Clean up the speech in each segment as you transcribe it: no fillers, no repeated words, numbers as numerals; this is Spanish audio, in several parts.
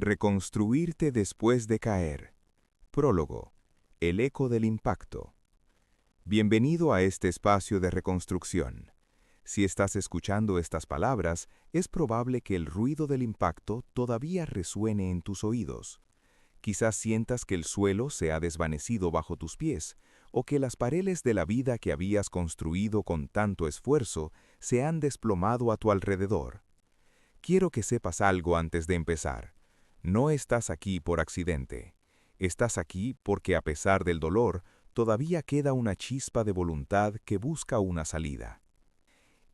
Reconstruirte después de caer. Prólogo. El eco del impacto. Bienvenido a este espacio de reconstrucción. Si estás escuchando estas palabras, es probable que el ruido del impacto todavía resuene en tus oídos. Quizás sientas que el suelo se ha desvanecido bajo tus pies, o que las paredes de la vida que habías construido con tanto esfuerzo se han desplomado a tu alrededor. Quiero que sepas algo antes de empezar. No estás aquí por accidente. Estás aquí porque a pesar del dolor, todavía queda una chispa de voluntad que busca una salida.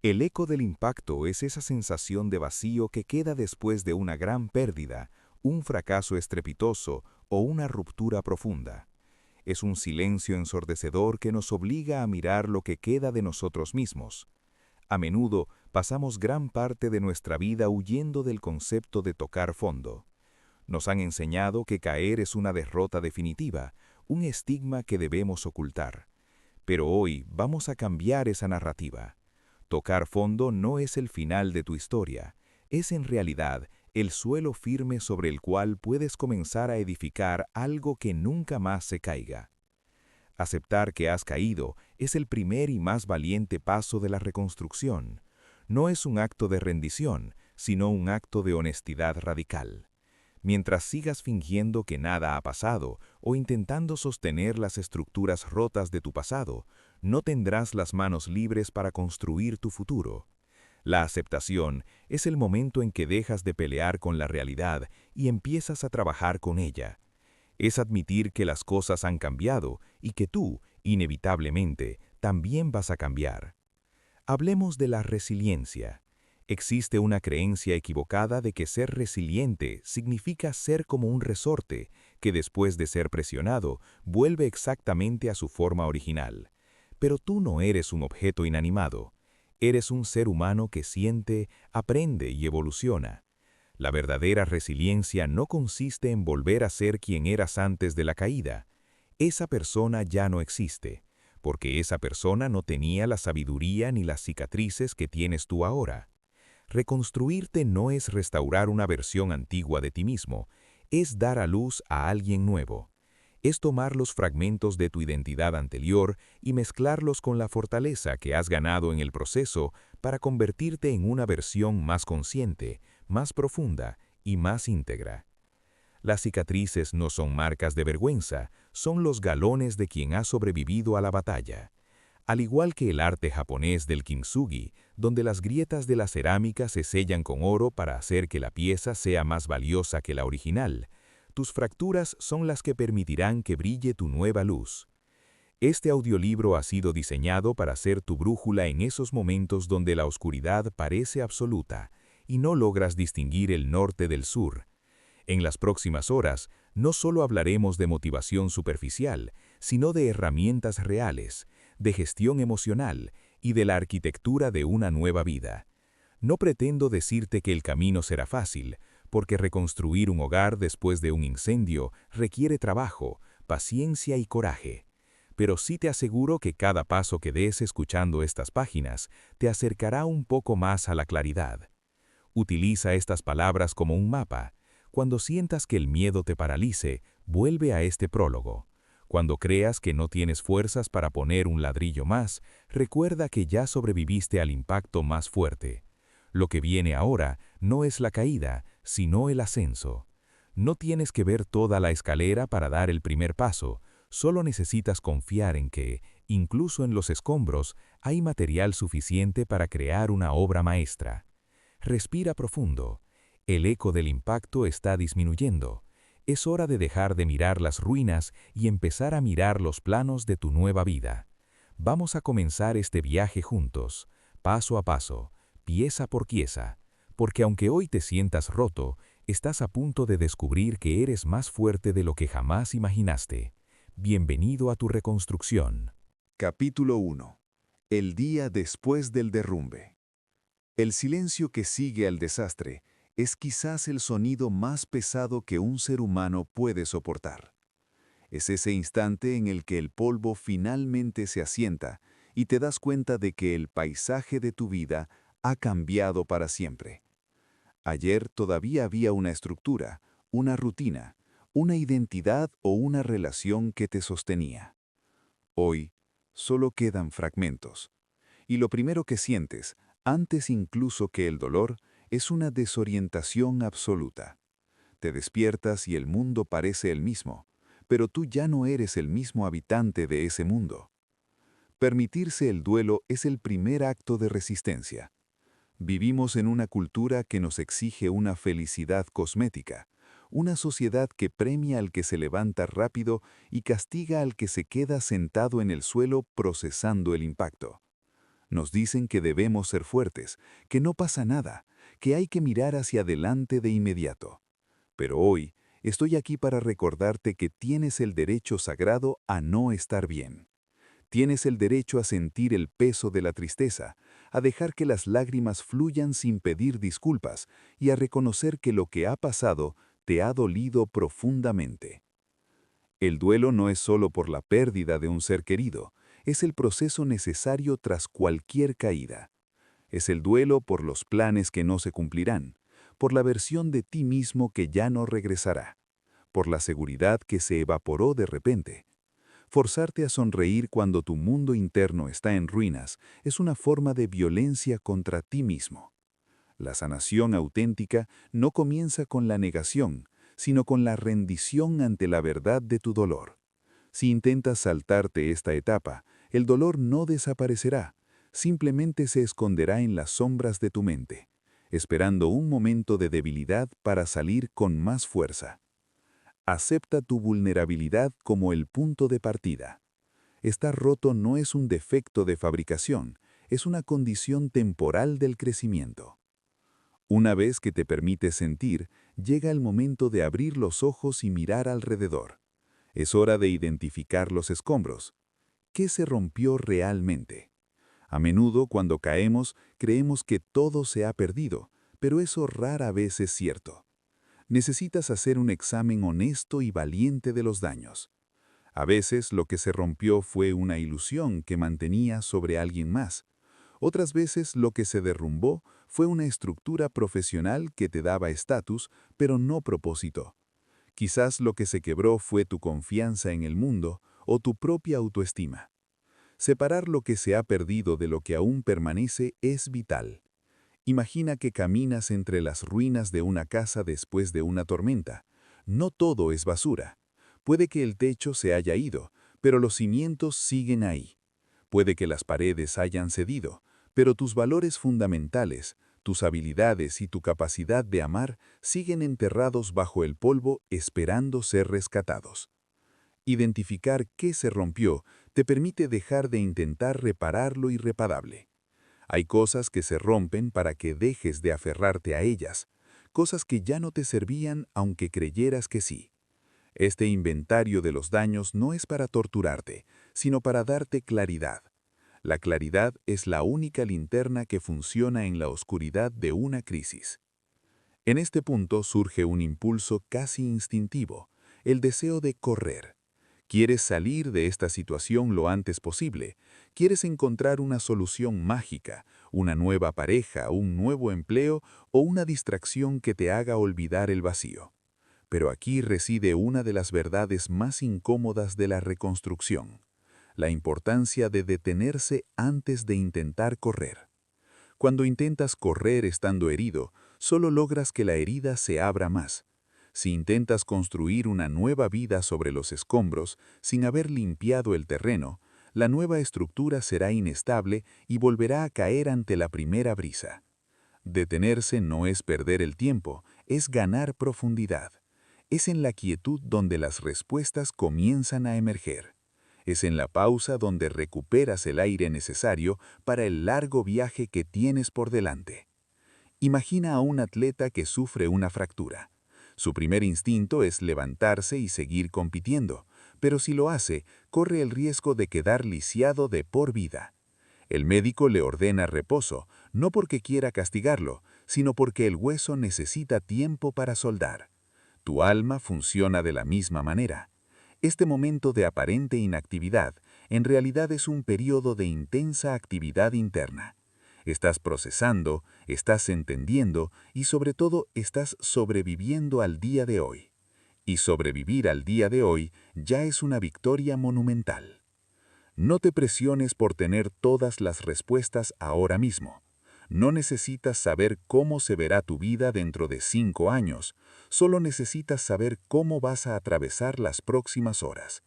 El eco del impacto es esa sensación de vacío que queda después de una gran pérdida, un fracaso estrepitoso o una ruptura profunda. Es un silencio ensordecedor que nos obliga a mirar lo que queda de nosotros mismos. A menudo pasamos gran parte de nuestra vida huyendo del concepto de tocar fondo. Nos han enseñado que caer es una derrota definitiva, un estigma que debemos ocultar. Pero hoy vamos a cambiar esa narrativa. Tocar fondo no es el final de tu historia, es en realidad el suelo firme sobre el cual puedes comenzar a edificar algo que nunca más se caiga. Aceptar que has caído es el primer y más valiente paso de la reconstrucción. No es un acto de rendición, sino un acto de honestidad radical. Mientras sigas fingiendo que nada ha pasado o intentando sostener las estructuras rotas de tu pasado, no tendrás las manos libres para construir tu futuro. La aceptación es el momento en que dejas de pelear con la realidad y empiezas a trabajar con ella. Es admitir que las cosas han cambiado y que tú, inevitablemente, también vas a cambiar. Hablemos de la resiliencia. Existe una creencia equivocada de que ser resiliente significa ser como un resorte, que después de ser presionado, vuelve exactamente a su forma original. Pero tú no eres un objeto inanimado. Eres un ser humano que siente, aprende y evoluciona. La verdadera resiliencia no consiste en volver a ser quien eras antes de la caída. Esa persona ya no existe, porque esa persona no tenía la sabiduría ni las cicatrices que tienes tú ahora. Reconstruirte no es restaurar una versión antigua de ti mismo, es dar a luz a alguien nuevo. Es tomar los fragmentos de tu identidad anterior y mezclarlos con la fortaleza que has ganado en el proceso para convertirte en una versión más consciente, más profunda y más íntegra. Las cicatrices no son marcas de vergüenza, son los galones de quien ha sobrevivido a la batalla. Al igual que el arte japonés del kintsugi, donde las grietas de la cerámica se sellan con oro para hacer que la pieza sea más valiosa que la original, tus fracturas son las que permitirán que brille tu nueva luz. Este audiolibro ha sido diseñado para ser tu brújula en esos momentos donde la oscuridad parece absoluta y no logras distinguir el norte del sur. En las próximas horas, no solo hablaremos de motivación superficial, sino de herramientas reales, de gestión emocional y de la arquitectura de una nueva vida. No pretendo decirte que el camino será fácil, porque reconstruir un hogar después de un incendio requiere trabajo, paciencia y coraje. Pero sí te aseguro que cada paso que des escuchando estas páginas te acercará un poco más a la claridad. Utiliza estas palabras como un mapa. Cuando sientas que el miedo te paralice, vuelve a este prólogo. Cuando creas que no tienes fuerzas para poner un ladrillo más, recuerda que ya sobreviviste al impacto más fuerte. Lo que viene ahora no es la caída, sino el ascenso. No tienes que ver toda la escalera para dar el primer paso, solo necesitas confiar en que, incluso en los escombros, hay material suficiente para crear una obra maestra. Respira profundo. El eco del impacto está disminuyendo. Es hora de dejar de mirar las ruinas y empezar a mirar los planos de tu nueva vida. Vamos a comenzar este viaje juntos, paso a paso, pieza por pieza, porque aunque hoy te sientas roto, estás a punto de descubrir que eres más fuerte de lo que jamás imaginaste. Bienvenido a tu reconstrucción. Capítulo 1. El día después del derrumbe. El silencio que sigue al desastre es quizás el sonido más pesado que un ser humano puede soportar. Es ese instante en el que el polvo finalmente se asienta y te das cuenta de que el paisaje de tu vida ha cambiado para siempre. Ayer todavía había una estructura, una rutina, una identidad o una relación que te sostenía. Hoy, solo quedan fragmentos. Y lo primero que sientes, antes incluso que el dolor, es una desorientación absoluta. Te despiertas y el mundo parece el mismo, pero tú ya no eres el mismo habitante de ese mundo. Permitirse el duelo es el primer acto de resistencia. Vivimos en una cultura que nos exige una felicidad cosmética, una sociedad que premia al que se levanta rápido y castiga al que se queda sentado en el suelo procesando el impacto. Nos dicen que debemos ser fuertes, que no pasa nada, que hay que mirar hacia adelante de inmediato. Pero hoy, estoy aquí para recordarte que tienes el derecho sagrado a no estar bien. Tienes el derecho a sentir el peso de la tristeza, a dejar que las lágrimas fluyan sin pedir disculpas y a reconocer que lo que ha pasado te ha dolido profundamente. El duelo no es solo por la pérdida de un ser querido, es el proceso necesario tras cualquier caída. Es el duelo por los planes que no se cumplirán, por la versión de ti mismo que ya no regresará, por la seguridad que se evaporó de repente. Forzarte a sonreír cuando tu mundo interno está en ruinas es una forma de violencia contra ti mismo. La sanación auténtica no comienza con la negación, sino con la rendición ante la verdad de tu dolor. Si intentas saltarte esta etapa, el dolor no desaparecerá, simplemente se esconderá en las sombras de tu mente, esperando un momento de debilidad para salir con más fuerza. Acepta tu vulnerabilidad como el punto de partida. Estar roto no es un defecto de fabricación, es una condición temporal del crecimiento. Una vez que te permites sentir, llega el momento de abrir los ojos y mirar alrededor. Es hora de identificar los escombros. ¿Qué se rompió realmente? A menudo, cuando caemos, creemos que todo se ha perdido, pero eso rara vez es cierto. Necesitas hacer un examen honesto y valiente de los daños. A veces lo que se rompió fue una ilusión que mantenía sobre alguien más. Otras veces lo que se derrumbó fue una estructura profesional que te daba estatus, pero no propósito. Quizás lo que se quebró fue tu confianza en el mundo o tu propia autoestima. Separar lo que se ha perdido de lo que aún permanece es vital. Imagina que caminas entre las ruinas de una casa después de una tormenta. No todo es basura. Puede que el techo se haya ido, pero los cimientos siguen ahí. Puede que las paredes hayan cedido, pero tus valores fundamentales, tus habilidades y tu capacidad de amar siguen enterrados bajo el polvo esperando ser rescatados. Identificar qué se rompió te permite dejar de intentar reparar lo irreparable. Hay cosas que se rompen para que dejes de aferrarte a ellas, cosas que ya no te servían aunque creyeras que sí. Este inventario de los daños no es para torturarte, sino para darte claridad. La claridad es la única linterna que funciona en la oscuridad de una crisis. En este punto surge un impulso casi instintivo, el deseo de correr. Quieres salir de esta situación lo antes posible. Quieres encontrar una solución mágica, una nueva pareja, un nuevo empleo o una distracción que te haga olvidar el vacío. Pero aquí reside una de las verdades más incómodas de la reconstrucción: la importancia de detenerse antes de intentar correr. Cuando intentas correr estando herido, solo logras que la herida se abra más. Si intentas construir una nueva vida sobre los escombros, sin haber limpiado el terreno, la nueva estructura será inestable y volverá a caer ante la primera brisa. Detenerse no es perder el tiempo, es ganar profundidad. Es en la quietud donde las respuestas comienzan a emerger. Es en la pausa donde recuperas el aire necesario para el largo viaje que tienes por delante. Imagina a un atleta que sufre una fractura. Su primer instinto es levantarse y seguir compitiendo, pero si lo hace, corre el riesgo de quedar lisiado de por vida. El médico le ordena reposo, no porque quiera castigarlo, sino porque el hueso necesita tiempo para soldar. Tu alma funciona de la misma manera. Este momento de aparente inactividad, en realidad es un periodo de intensa actividad interna. Estás procesando, estás entendiendo y sobre todo estás sobreviviendo al día de hoy. Y sobrevivir al día de hoy ya es una victoria monumental. No te presiones por tener todas las respuestas ahora mismo. No necesitas saber cómo se verá tu vida dentro de 5 años, solo necesitas saber cómo vas a atravesar las próximas horas.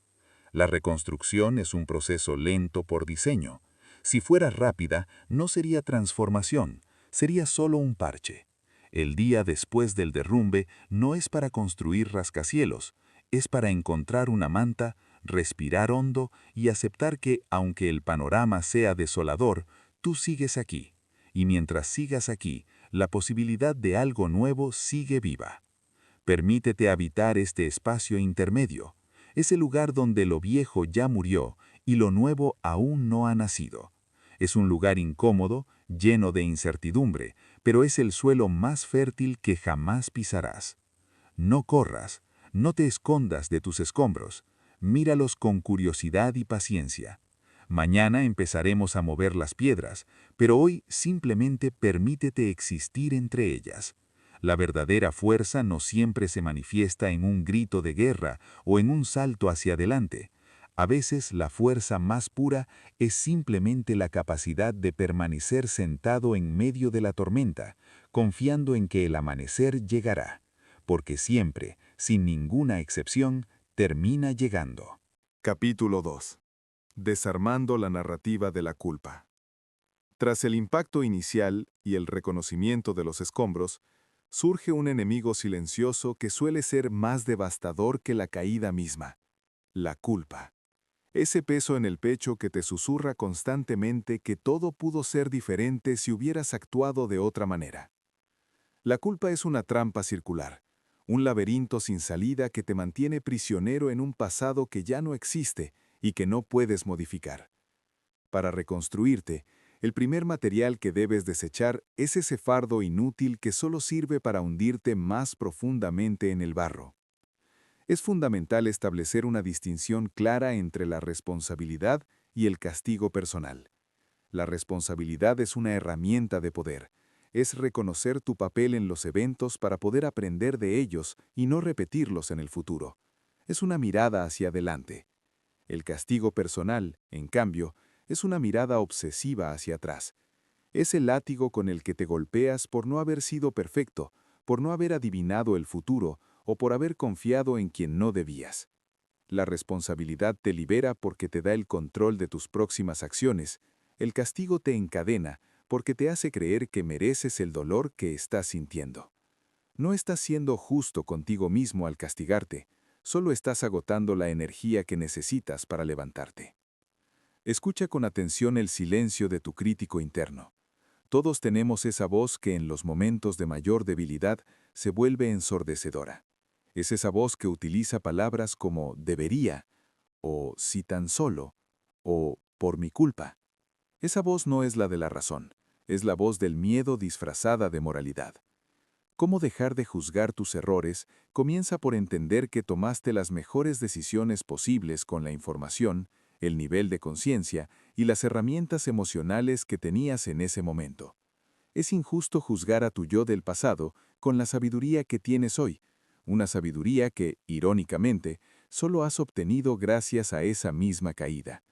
La reconstrucción es un proceso lento por diseño. Si fuera rápida, no sería transformación, sería solo un parche. El día después del derrumbe no es para construir rascacielos, es para encontrar una manta, respirar hondo y aceptar que, aunque el panorama sea desolador, tú sigues aquí. Y mientras sigas aquí, la posibilidad de algo nuevo sigue viva. Permítete habitar este espacio intermedio. Es el lugar donde lo viejo ya murió y lo nuevo aún no ha nacido. Es un lugar incómodo, lleno de incertidumbre, pero es el suelo más fértil que jamás pisarás. No corras, no te escondas de tus escombros. Míralos con curiosidad y paciencia. Mañana empezaremos a mover las piedras, pero hoy simplemente permítete existir entre ellas. La verdadera fuerza no siempre se manifiesta en un grito de guerra o en un salto hacia adelante. A veces la fuerza más pura es simplemente la capacidad de permanecer sentado en medio de la tormenta, confiando en que el amanecer llegará, porque siempre, sin ninguna excepción, termina llegando. Capítulo 2. Desarmando la narrativa de la culpa. Tras el impacto inicial y el reconocimiento de los escombros, surge un enemigo silencioso que suele ser más devastador que la caída misma: la culpa. Ese peso en el pecho que te susurra constantemente que todo pudo ser diferente si hubieras actuado de otra manera. La culpa es una trampa circular, un laberinto sin salida que te mantiene prisionero en un pasado que ya no existe y que no puedes modificar. Para reconstruirte, el primer material que debes desechar es ese fardo inútil que solo sirve para hundirte más profundamente en el barro. Es fundamental establecer una distinción clara entre la responsabilidad y el castigo personal. La responsabilidad es una herramienta de poder. Es reconocer tu papel en los eventos para poder aprender de ellos y no repetirlos en el futuro. Es una mirada hacia adelante. El castigo personal, en cambio, es una mirada obsesiva hacia atrás. Es el látigo con el que te golpeas por no haber sido perfecto, por no haber adivinado el futuro o por haber confiado en quien no debías. La responsabilidad te libera porque te da el control de tus próximas acciones. El castigo te encadena porque te hace creer que mereces el dolor que estás sintiendo. No estás siendo justo contigo mismo al castigarte, solo estás agotando la energía que necesitas para levantarte. Escucha con atención el silencio de tu crítico interno. Todos tenemos esa voz que en los momentos de mayor debilidad se vuelve ensordecedora. Es esa voz que utiliza palabras como debería, o si tan solo, o por mi culpa. Esa voz no es la de la razón, es la voz del miedo disfrazada de moralidad. Cómo dejar de juzgar tus errores comienza por entender que tomaste las mejores decisiones posibles con la información, el nivel de conciencia y las herramientas emocionales que tenías en ese momento. Es injusto juzgar a tu yo del pasado con la sabiduría que tienes hoy, una sabiduría que, irónicamente, solo has obtenido gracias a esa misma caída.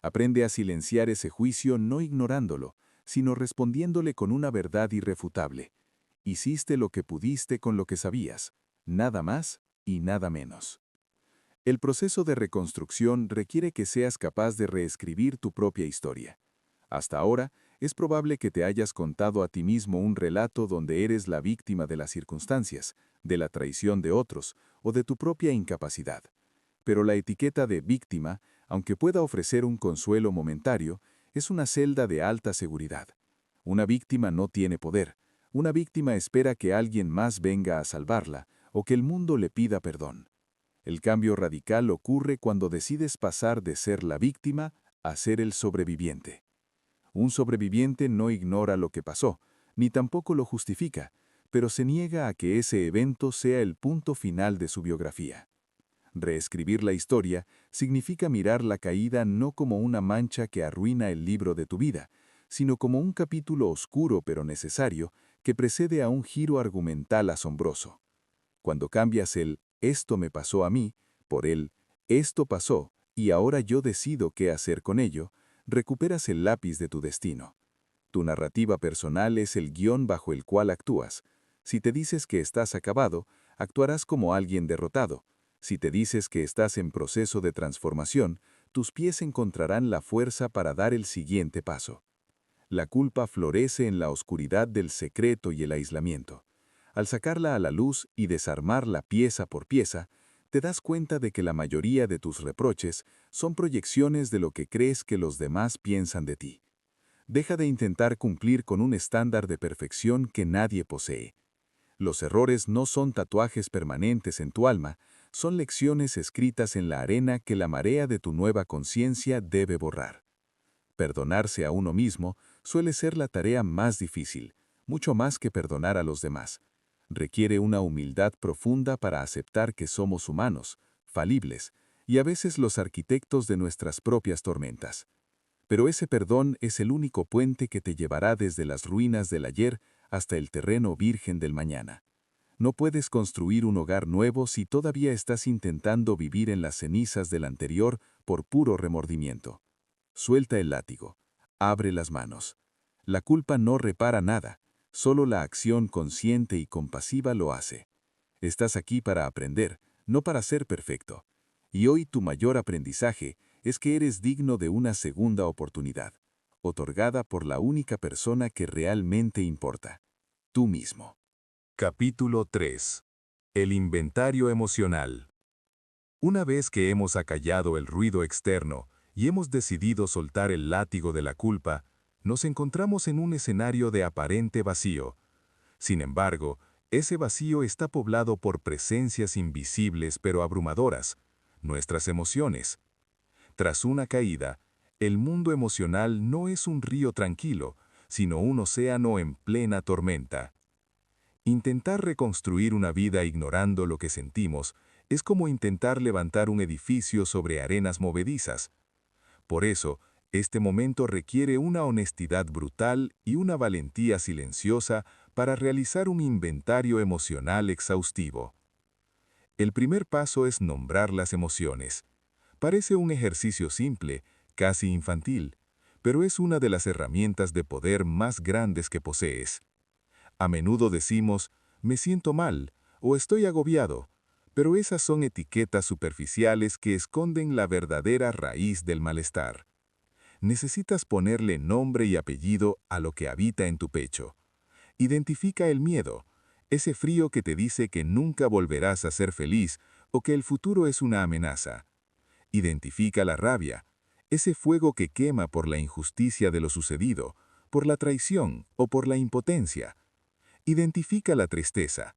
Aprende a silenciar ese juicio no ignorándolo, sino respondiéndole con una verdad irrefutable. Hiciste lo que pudiste con lo que sabías, nada más y nada menos. El proceso de reconstrucción requiere que seas capaz de reescribir tu propia historia. Hasta ahora, es probable que te hayas contado a ti mismo un relato donde eres la víctima de las circunstancias, de la traición de otros o de tu propia incapacidad. Pero la etiqueta de víctima, aunque pueda ofrecer un consuelo momentario, es una celda de alta seguridad. Una víctima no tiene poder. Una víctima espera que alguien más venga a salvarla o que el mundo le pida perdón. El cambio radical ocurre cuando decides pasar de ser la víctima a ser el sobreviviente. Un sobreviviente no ignora lo que pasó, ni tampoco lo justifica, pero se niega a que ese evento sea el punto final de su biografía. Reescribir la historia significa mirar la caída no como una mancha que arruina el libro de tu vida, sino como un capítulo oscuro pero necesario que precede a un giro argumental asombroso. Cuando cambias el «esto me pasó a mí» por el «esto pasó y ahora yo decido qué hacer con ello», recuperas el lápiz de tu destino. Tu narrativa personal es el guión bajo el cual actúas. Si te dices que estás acabado, actuarás como alguien derrotado. Si te dices que estás en proceso de transformación, tus pies encontrarán la fuerza para dar el siguiente paso. La culpa florece en la oscuridad del secreto y el aislamiento. Al sacarla a la luz y desarmarla pieza por pieza, te das cuenta de que la mayoría de tus reproches son proyecciones de lo que crees que los demás piensan de ti. Deja de intentar cumplir con un estándar de perfección que nadie posee. Los errores no son tatuajes permanentes en tu alma, son lecciones escritas en la arena que la marea de tu nueva conciencia debe borrar. Perdonarse a uno mismo suele ser la tarea más difícil, mucho más que perdonar a los demás. Requiere una humildad profunda para aceptar que somos humanos, falibles, y a veces los arquitectos de nuestras propias tormentas. Pero ese perdón es el único puente que te llevará desde las ruinas del ayer hasta el terreno virgen del mañana. No puedes construir un hogar nuevo si todavía estás intentando vivir en las cenizas del anterior por puro remordimiento. Suelta el látigo. Abre las manos. La culpa no repara nada, solo la acción consciente y compasiva lo hace. Estás aquí para aprender, no para ser perfecto. Y hoy tu mayor aprendizaje es que eres digno de una segunda oportunidad, otorgada por la única persona que realmente importa, tú mismo. Capítulo 3. El inventario emocional. Una vez que hemos acallado el ruido externo y hemos decidido soltar el látigo de la culpa, nos encontramos en un escenario de aparente vacío. Sin embargo, ese vacío está poblado por presencias invisibles pero abrumadoras, nuestras emociones. Tras una caída, el mundo emocional no es un río tranquilo, sino un océano en plena tormenta. Intentar reconstruir una vida ignorando lo que sentimos es como intentar levantar un edificio sobre arenas movedizas. Por eso, este momento requiere una honestidad brutal y una valentía silenciosa para realizar un inventario emocional exhaustivo. El primer paso es nombrar las emociones. Parece un ejercicio simple, casi infantil, pero es una de las herramientas de poder más grandes que posees. A menudo decimos, me siento mal o estoy agobiado, pero esas son etiquetas superficiales que esconden la verdadera raíz del malestar. Necesitas ponerle nombre y apellido a lo que habita en tu pecho. Identifica el miedo, ese frío que te dice que nunca volverás a ser feliz o que el futuro es una amenaza. Identifica la rabia, ese fuego que quema por la injusticia de lo sucedido, por la traición o por la impotencia. Identifica la tristeza,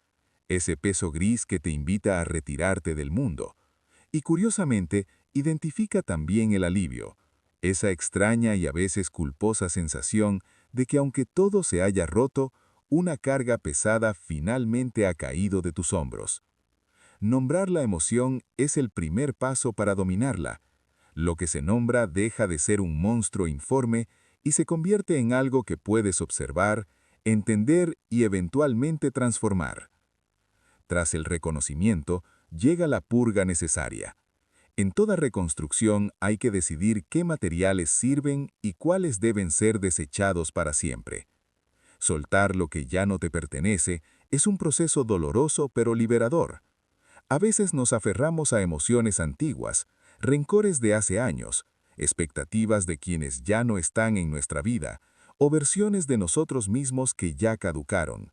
ese peso gris que te invita a retirarte del mundo. Y curiosamente, identifica también el alivio, esa extraña y a veces culposa sensación de que aunque todo se haya roto, una carga pesada finalmente ha caído de tus hombros. Nombrar la emoción es el primer paso para dominarla. Lo que se nombra deja de ser un monstruo informe y se convierte en algo que puedes observar, entender y eventualmente transformar. Tras el reconocimiento, llega la purga necesaria. En toda reconstrucción hay que decidir qué materiales sirven y cuáles deben ser desechados para siempre. Soltar lo que ya no te pertenece es un proceso doloroso pero liberador. A veces nos aferramos a emociones antiguas, rencores de hace años, expectativas de quienes ya no están en nuestra vida, o versiones de nosotros mismos que ya caducaron.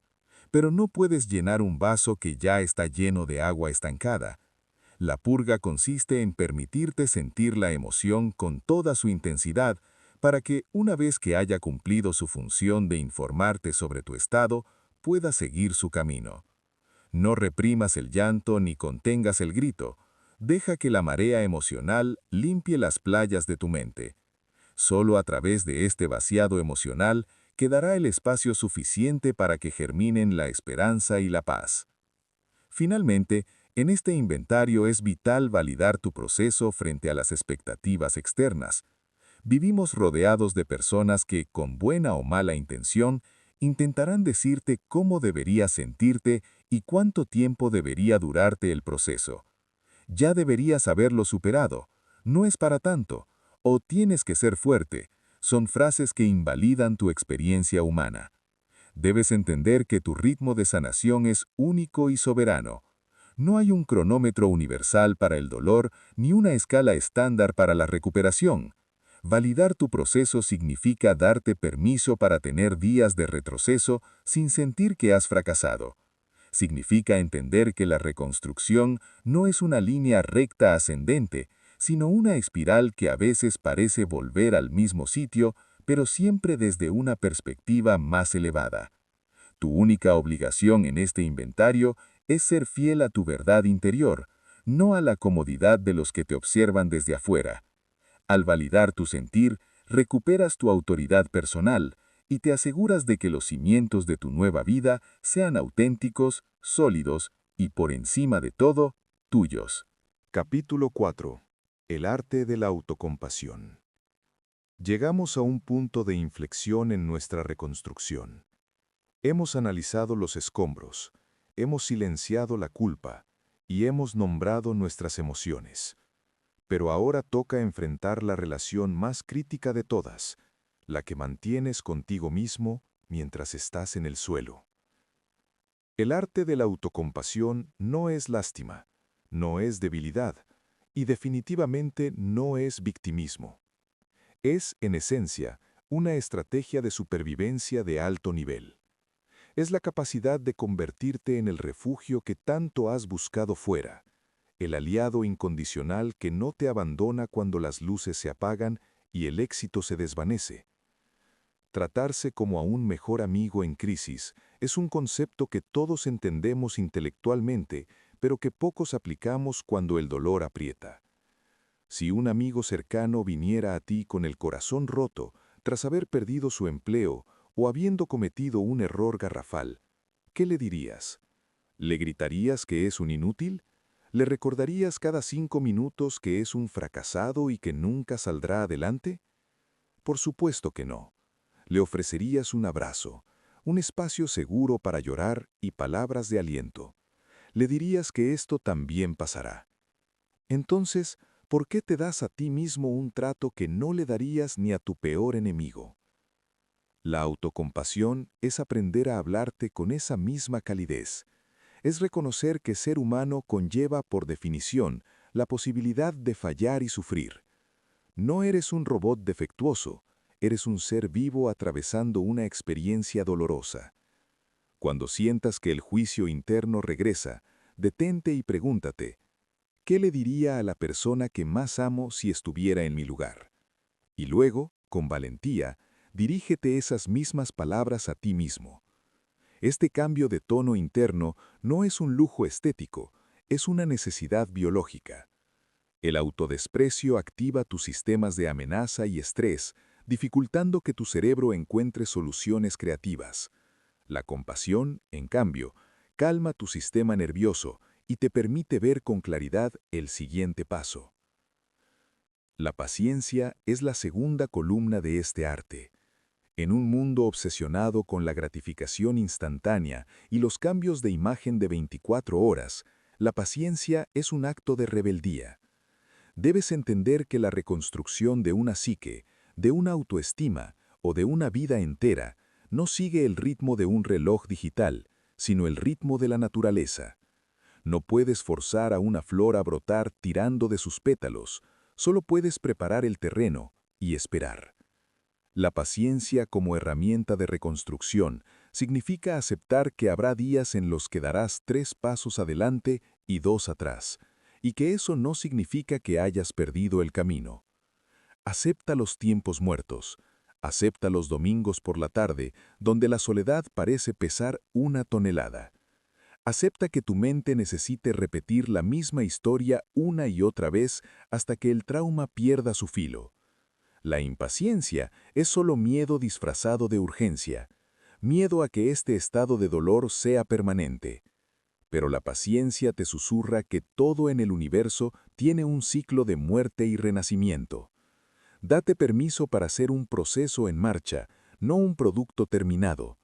Pero no puedes llenar un vaso que ya está lleno de agua estancada. La purga consiste en permitirte sentir la emoción con toda su intensidad para que, una vez que haya cumplido su función de informarte sobre tu estado, pueda seguir su camino. No reprimas el llanto ni contengas el grito. Deja que la marea emocional limpie las playas de tu mente. Solo a través de este vaciado emocional quedará el espacio suficiente para que germinen la esperanza y la paz. Finalmente, en este inventario es vital validar tu proceso frente a las expectativas externas. Vivimos rodeados de personas que, con buena o mala intención, intentarán decirte cómo deberías sentirte y cuánto tiempo debería durarte el proceso. Ya deberías haberlo superado, no es para tanto, o tienes que ser fuerte, son frases que invalidan tu experiencia humana. Debes entender que tu ritmo de sanación es único y soberano. No hay un cronómetro universal para el dolor ni una escala estándar para la recuperación. Validar tu proceso significa darte permiso para tener días de retroceso sin sentir que has fracasado. Significa entender que la reconstrucción no es una línea recta ascendente, sino una espiral que a veces parece volver al mismo sitio, pero siempre desde una perspectiva más elevada. Tu única obligación en este inventario es ser fiel a tu verdad interior, no a la comodidad de los que te observan desde afuera. Al validar tu sentir, recuperas tu autoridad personal y te aseguras de que los cimientos de tu nueva vida sean auténticos, sólidos y, por encima de todo, tuyos. Capítulo 4. El arte de la autocompasión. Llegamos a un punto de inflexión en nuestra reconstrucción. Hemos analizado los escombros, hemos silenciado la culpa y hemos nombrado nuestras emociones. Pero ahora toca enfrentar la relación más crítica de todas, la que mantienes contigo mismo mientras estás en el suelo. El arte de la autocompasión no es lástima, no es debilidad y definitivamente no es victimismo. Es, en esencia, una estrategia de supervivencia de alto nivel. Es la capacidad de convertirte en el refugio que tanto has buscado fuera, el aliado incondicional que no te abandona cuando las luces se apagan y el éxito se desvanece. Tratarse como a un mejor amigo en crisis es un concepto que todos entendemos intelectualmente, pero que pocos aplicamos cuando el dolor aprieta. Si un amigo cercano viniera a ti con el corazón roto tras haber perdido su empleo o habiendo cometido un error garrafal, ¿qué le dirías? ¿Le gritarías que es un inútil? ¿Le recordarías cada 5 minutos que es un fracasado y que nunca saldrá adelante? Por supuesto que no. Le ofrecerías un abrazo, un espacio seguro para llorar y palabras de aliento. Le dirías que esto también pasará. Entonces, ¿por qué te das a ti mismo un trato que no le darías ni a tu peor enemigo? La autocompasión es aprender a hablarte con esa misma calidez. Es reconocer que ser humano conlleva, por definición, la posibilidad de fallar y sufrir. No eres un robot defectuoso, eres un ser vivo atravesando una experiencia dolorosa. Cuando sientas que el juicio interno regresa, detente y pregúntate, ¿qué le diría a la persona que más amo si estuviera en mi lugar? Y luego, con valentía, dirígete esas mismas palabras a ti mismo. Este cambio de tono interno no es un lujo estético, es una necesidad biológica. El autodesprecio activa tus sistemas de amenaza y estrés, dificultando que tu cerebro encuentre soluciones creativas. La compasión, en cambio, calma tu sistema nervioso y te permite ver con claridad el siguiente paso. La paciencia es la segunda columna de este arte. En un mundo obsesionado con la gratificación instantánea y los cambios de imagen de 24 horas, la paciencia es un acto de rebeldía. Debes entender que la reconstrucción de una psique, de una autoestima o de una vida entera no sigue el ritmo de un reloj digital, sino el ritmo de la naturaleza. No puedes forzar a una flor a brotar tirando de sus pétalos, solo puedes preparar el terreno y esperar. La paciencia como herramienta de reconstrucción significa aceptar que habrá días en los que darás 3 pasos adelante y 2 atrás, y que eso no significa que hayas perdido el camino. Acepta los tiempos muertos, acepta los domingos por la tarde, donde la soledad parece pesar 1 tonelada. Acepta que tu mente necesite repetir la misma historia una y otra vez hasta que el trauma pierda su filo. La impaciencia es solo miedo disfrazado de urgencia, miedo a que este estado de dolor sea permanente. Pero la paciencia te susurra que todo en el universo tiene un ciclo de muerte y renacimiento. Date permiso para ser un proceso en marcha, no un producto terminado.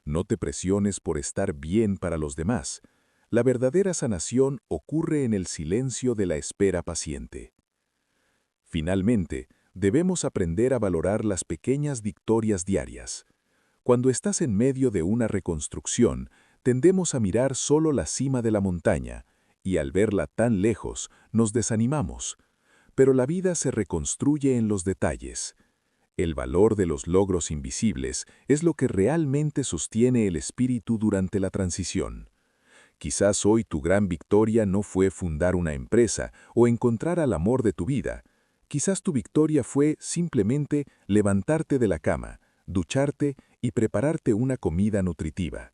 No te presiones por estar bien para los demás. La verdadera sanación ocurre en el silencio de la espera paciente. Finalmente, debemos aprender a valorar las pequeñas victorias diarias. Cuando estás en medio de una reconstrucción, tendemos a mirar solo la cima de la montaña, y al verla tan lejos, nos desanimamos. Pero la vida se reconstruye en los detalles. El valor de los logros invisibles es lo que realmente sostiene el espíritu durante la transición. Quizás hoy tu gran victoria no fue fundar una empresa o encontrar al amor de tu vida. Quizás tu victoria fue simplemente levantarte de la cama, ducharte y prepararte una comida nutritiva.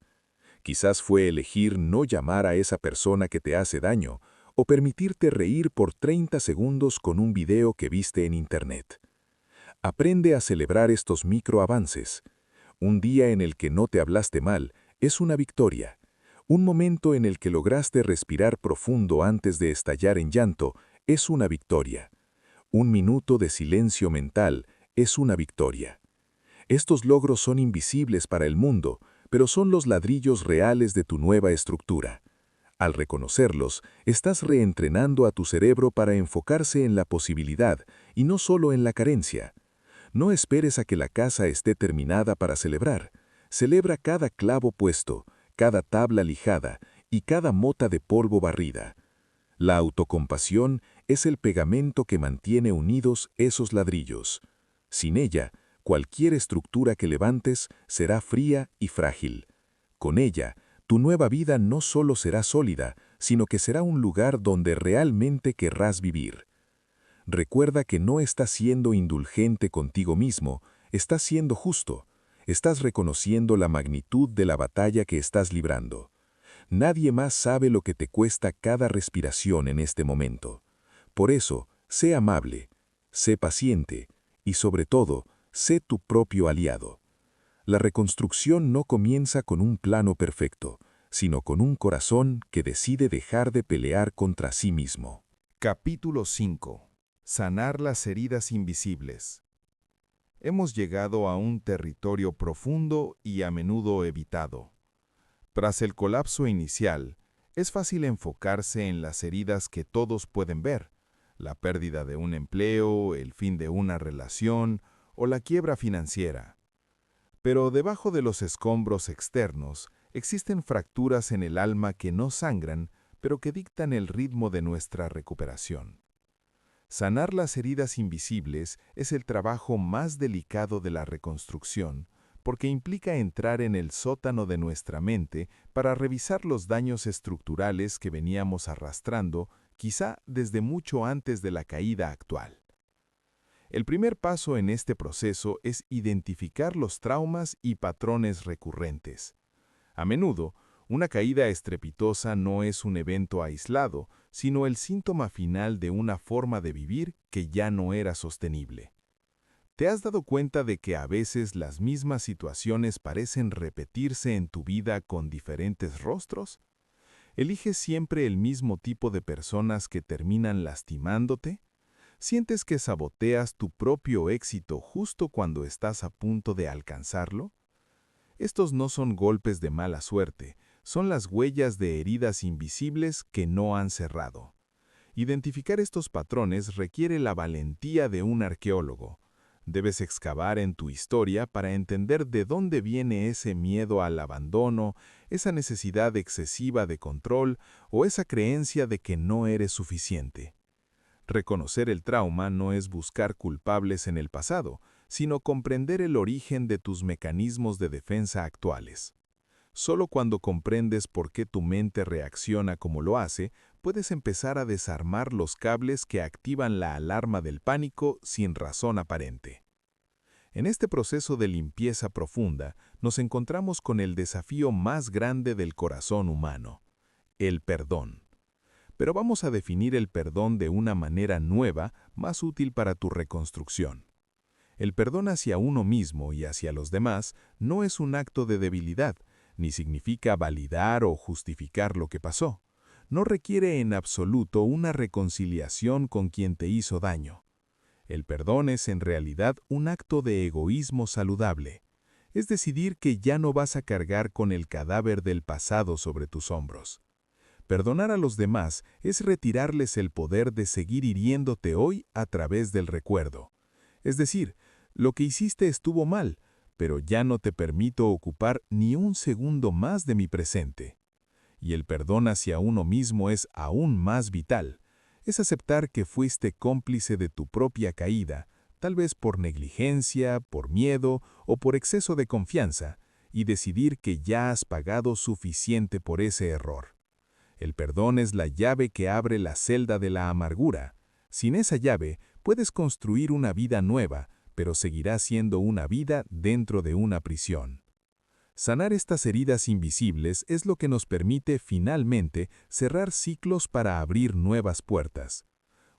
Quizás fue elegir no llamar a esa persona que te hace daño o permitirte reír por 30 segundos con un video que viste en Internet. Aprende a celebrar estos microavances. Un día en el que no te hablaste mal es una victoria. Un momento en el que lograste respirar profundo antes de estallar en llanto es una victoria. Un minuto de silencio mental es una victoria. Estos logros son invisibles para el mundo, pero son los ladrillos reales de tu nueva estructura. Al reconocerlos, estás reentrenando a tu cerebro para enfocarse en la posibilidad y no solo en la carencia. No esperes a que la casa esté terminada para celebrar. Celebra cada clavo puesto, cada tabla lijada y cada mota de polvo barrida. La autocompasión es el pegamento que mantiene unidos esos ladrillos. Sin ella, cualquier estructura que levantes será fría y frágil. Con ella, tu nueva vida no solo será sólida, sino que será un lugar donde realmente querrás vivir. Recuerda que no estás siendo indulgente contigo mismo, estás siendo justo. Estás reconociendo la magnitud de la batalla que estás librando. Nadie más sabe lo que te cuesta cada respiración en este momento. Por eso, sé amable, sé paciente y sobre todo, sé tu propio aliado. La reconstrucción no comienza con un plano perfecto, sino con un corazón que decide dejar de pelear contra sí mismo. Capítulo 5. Sanar las heridas invisibles. Hemos llegado a un territorio profundo y a menudo evitado. Tras el colapso inicial, es fácil enfocarse en las heridas que todos pueden ver: la pérdida de un empleo, el fin de una relación o la quiebra financiera. Pero debajo de los escombros externos existen fracturas en el alma que no sangran, pero que dictan el ritmo de nuestra recuperación. Sanar las heridas invisibles es el trabajo más delicado de la reconstrucción, porque implica entrar en el sótano de nuestra mente para revisar los daños estructurales que veníamos arrastrando, quizá desde mucho antes de la caída actual. El primer paso en este proceso es identificar los traumas y patrones recurrentes. A menudo, una caída estrepitosa no es un evento aislado, sino el síntoma final de una forma de vivir que ya no era sostenible. ¿Te has dado cuenta de que a veces las mismas situaciones parecen repetirse en tu vida con diferentes rostros? ¿Eliges siempre el mismo tipo de personas que terminan lastimándote? ¿Sientes que saboteas tu propio éxito justo cuando estás a punto de alcanzarlo? Estos no son golpes de mala suerte, son las huellas de heridas invisibles que no han cerrado. Identificar estos patrones requiere la valentía de un arqueólogo. Debes excavar en tu historia para entender de dónde viene ese miedo al abandono, esa necesidad excesiva de control o esa creencia de que no eres suficiente. Reconocer el trauma no es buscar culpables en el pasado, sino comprender el origen de tus mecanismos de defensa actuales. Solo cuando comprendes por qué tu mente reacciona como lo hace, puedes empezar a desarmar los cables que activan la alarma del pánico sin razón aparente. En este proceso de limpieza profunda, nos encontramos con el desafío más grande del corazón humano: el perdón. Pero vamos a definir el perdón de una manera nueva, más útil para tu reconstrucción. El perdón hacia uno mismo y hacia los demás no es un acto de debilidad, ni significa validar o justificar lo que pasó. No requiere en absoluto una reconciliación con quien te hizo daño. El perdón es en realidad un acto de egoísmo saludable. Es decidir que ya no vas a cargar con el cadáver del pasado sobre tus hombros. Perdonar a los demás es retirarles el poder de seguir hiriéndote hoy a través del recuerdo. Es decir, lo que hiciste estuvo mal, pero ya no te permito ocupar ni un segundo más de mi presente. Y el perdón hacia uno mismo es aún más vital. Es aceptar que fuiste cómplice de tu propia caída, tal vez por negligencia, por miedo o por exceso de confianza, y decidir que ya has pagado suficiente por ese error. El perdón es la llave que abre la celda de la amargura. Sin esa llave, puedes construir una vida nueva, pero seguirá siendo una vida dentro de una prisión. Sanar estas heridas invisibles es lo que nos permite finalmente cerrar ciclos para abrir nuevas puertas.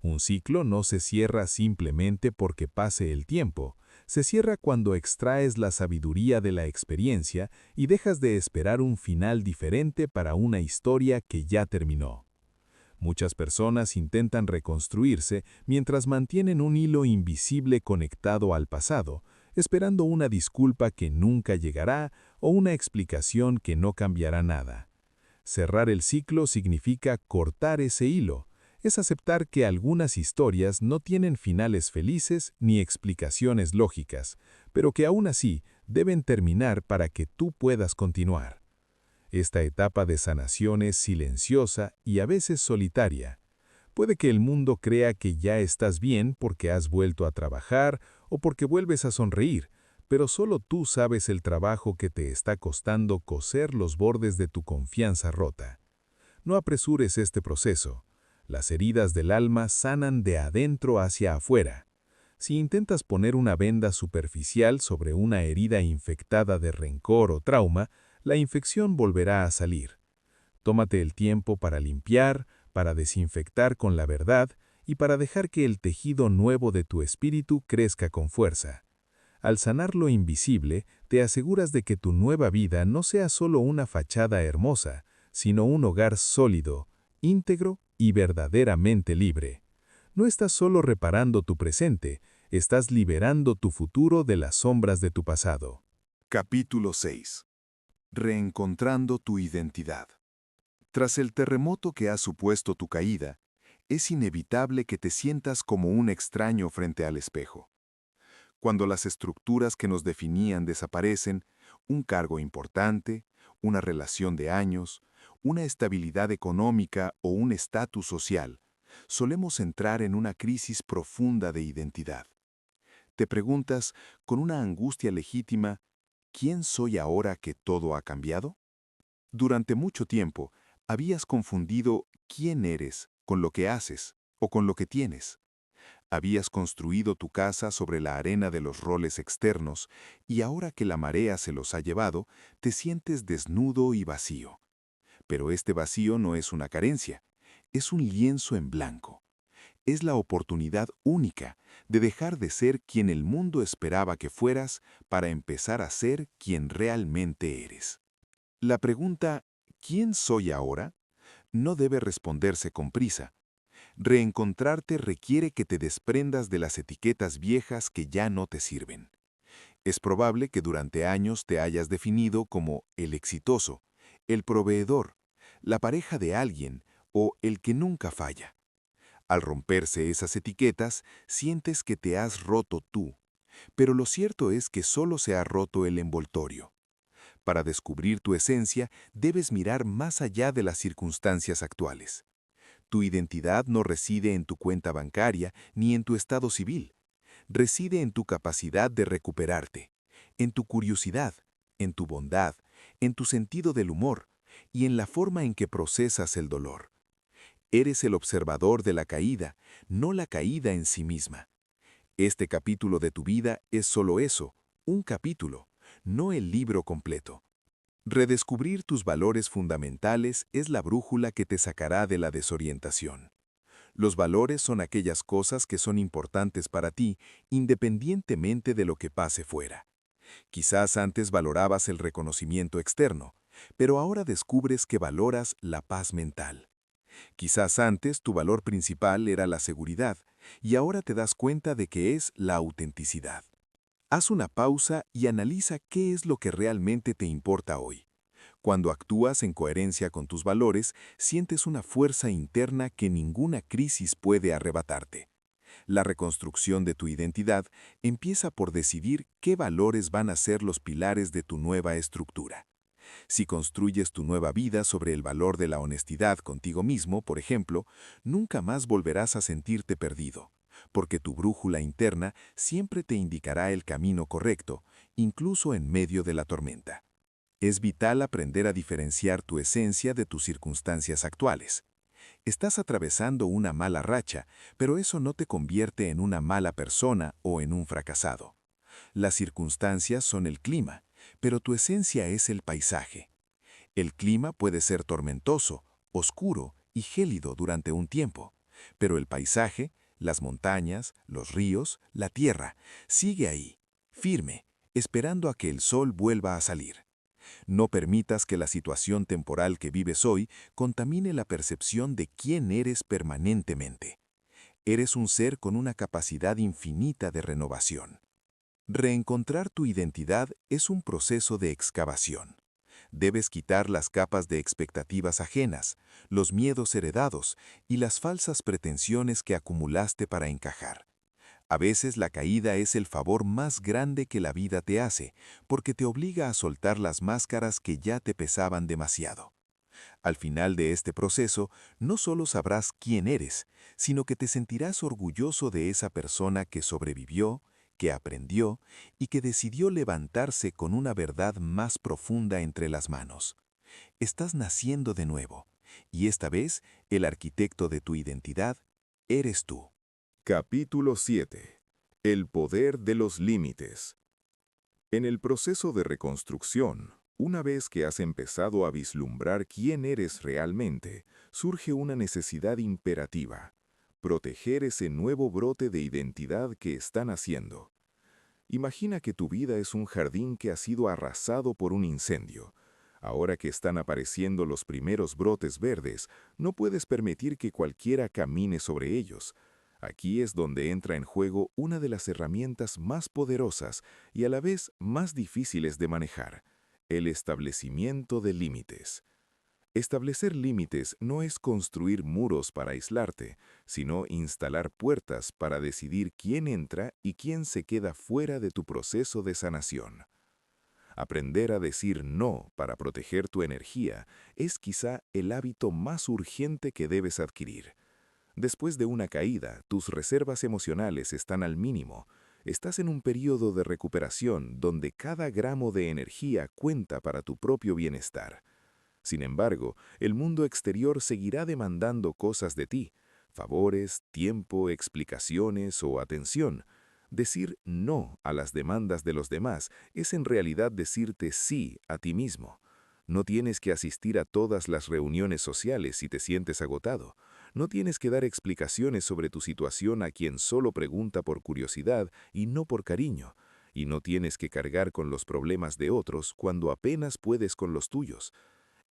Un ciclo no se cierra simplemente porque pase el tiempo, se cierra cuando extraes la sabiduría de la experiencia y dejas de esperar un final diferente para una historia que ya terminó. Muchas personas intentan reconstruirse mientras mantienen un hilo invisible conectado al pasado, esperando una disculpa que nunca llegará o una explicación que no cambiará nada. Cerrar el ciclo significa cortar ese hilo. Es aceptar que algunas historias no tienen finales felices ni explicaciones lógicas, pero que aún así deben terminar para que tú puedas continuar. Esta etapa de sanación es silenciosa y a veces solitaria. Puede que el mundo crea que ya estás bien porque has vuelto a trabajar o porque vuelves a sonreír, pero solo tú sabes el trabajo que te está costando coser los bordes de tu confianza rota. No apresures este proceso. Las heridas del alma sanan de adentro hacia afuera. Si intentas poner una venda superficial sobre una herida infectada de rencor o trauma, la infección volverá a salir. Tómate el tiempo para limpiar, para desinfectar con la verdad y para dejar que el tejido nuevo de tu espíritu crezca con fuerza. Al sanar lo invisible, te aseguras de que tu nueva vida no sea solo una fachada hermosa, sino un hogar sólido, íntegro y verdaderamente libre. No estás solo reparando tu presente, estás liberando tu futuro de las sombras de tu pasado. Capítulo 6. Reencontrando tu identidad. Tras el terremoto que ha supuesto tu caída, es inevitable que te sientas como un extraño frente al espejo. Cuando las estructuras que nos definían desaparecen, un cargo importante, una relación de años, una estabilidad económica o un estatus social, solemos entrar en una crisis profunda de identidad. Te preguntas, con una angustia legítima, ¿quién soy ahora que todo ha cambiado? Durante mucho tiempo, habías confundido quién eres con lo que haces o con lo que tienes. Habías construido tu casa sobre la arena de los roles externos y ahora que la marea se los ha llevado, te sientes desnudo y vacío. Pero este vacío no es una carencia, es un lienzo en blanco. Es la oportunidad única de dejar de ser quien el mundo esperaba que fueras para empezar a ser quien realmente eres. La pregunta, ¿quién soy ahora?, no debe responderse con prisa. Reencontrarte requiere que te desprendas de las etiquetas viejas que ya no te sirven. Es probable que durante años te hayas definido como el exitoso, el proveedor, la pareja de alguien o el que nunca falla. Al romperse esas etiquetas, sientes que te has roto tú, pero lo cierto es que solo se ha roto el envoltorio. Para descubrir tu esencia, debes mirar más allá de las circunstancias actuales. Tu identidad no reside en tu cuenta bancaria ni en tu estado civil. Reside en tu capacidad de recuperarte, en tu curiosidad, en tu bondad, en tu sentido del humor y en la forma en que procesas el dolor. Eres el observador de la caída, no la caída en sí misma. Este capítulo de tu vida es solo eso, un capítulo, no el libro completo. Redescubrir tus valores fundamentales es la brújula que te sacará de la desorientación. Los valores son aquellas cosas que son importantes para ti, independientemente de lo que pase fuera. Quizás antes valorabas el reconocimiento externo, pero ahora descubres que valoras la paz mental. Quizás antes tu valor principal era la seguridad, Y ahora te das cuenta de que es la autenticidad. Haz una pausa y analiza qué es lo que realmente te importa hoy. Cuando actúas en coherencia con tus valores, sientes una fuerza interna que ninguna crisis puede arrebatarte. La reconstrucción de tu identidad empieza por decidir qué valores van a ser los pilares de tu nueva estructura. Si construyes tu nueva vida sobre el valor de la honestidad contigo mismo, por ejemplo, nunca más volverás a sentirte perdido, porque tu brújula interna siempre te indicará el camino correcto, incluso en medio de la tormenta. Es vital aprender a diferenciar tu esencia de tus circunstancias actuales. Estás atravesando una mala racha, pero eso no te convierte en una mala persona o en un fracasado. Las circunstancias son el clima, pero tu esencia es el paisaje. El clima puede ser tormentoso, oscuro y gélido durante un tiempo, pero el paisaje, las montañas, los ríos, la tierra, sigue ahí, firme, esperando a que el sol vuelva a salir. No permitas que la situación temporal que vives hoy contamine la percepción de quién eres permanentemente. Eres un ser con una capacidad infinita de renovación. Reencontrar tu identidad es un proceso de excavación. Debes quitar las capas de expectativas ajenas, los miedos heredados y las falsas pretensiones que acumulaste para encajar. A veces la caída es el favor más grande que la vida te hace, porque te obliga a soltar las máscaras que ya te pesaban demasiado. Al final de este proceso, no solo sabrás quién eres, sino que te sentirás orgulloso de esa persona que sobrevivió, que aprendió y que decidió levantarse con una verdad más profunda entre las manos. Estás naciendo de nuevo, y esta vez el arquitecto de tu identidad eres tú. Capítulo 7. El poder de los límites. En el proceso de reconstrucción, una vez que has empezado a vislumbrar quién eres realmente, surge una necesidad imperativa: proteger ese nuevo brote de identidad que está naciendo. Imagina que tu vida es un jardín que ha sido arrasado por un incendio. Ahora que están apareciendo los primeros brotes verdes, no puedes permitir que cualquiera camine sobre ellos. Aquí es donde entra en juego una de las herramientas más poderosas y a la vez más difíciles de manejar: el establecimiento de límites. Establecer límites no es construir muros para aislarte, sino instalar puertas para decidir quién entra y quién se queda fuera de tu proceso de sanación. Aprender a decir no para proteger tu energía es quizá el hábito más urgente que debes adquirir. Después de una caída, tus reservas emocionales están al mínimo. Estás en un periodo de recuperación donde cada gramo de energía cuenta para tu propio bienestar. Sin embargo, el mundo exterior seguirá demandando cosas de ti: favores, tiempo, explicaciones o atención. Decir no a las demandas de los demás es en realidad decirte sí a ti mismo. No tienes que asistir a todas las reuniones sociales si te sientes agotado. No tienes que dar explicaciones sobre tu situación a quien solo pregunta por curiosidad y no por cariño. Y no tienes que cargar con los problemas de otros cuando apenas puedes con los tuyos.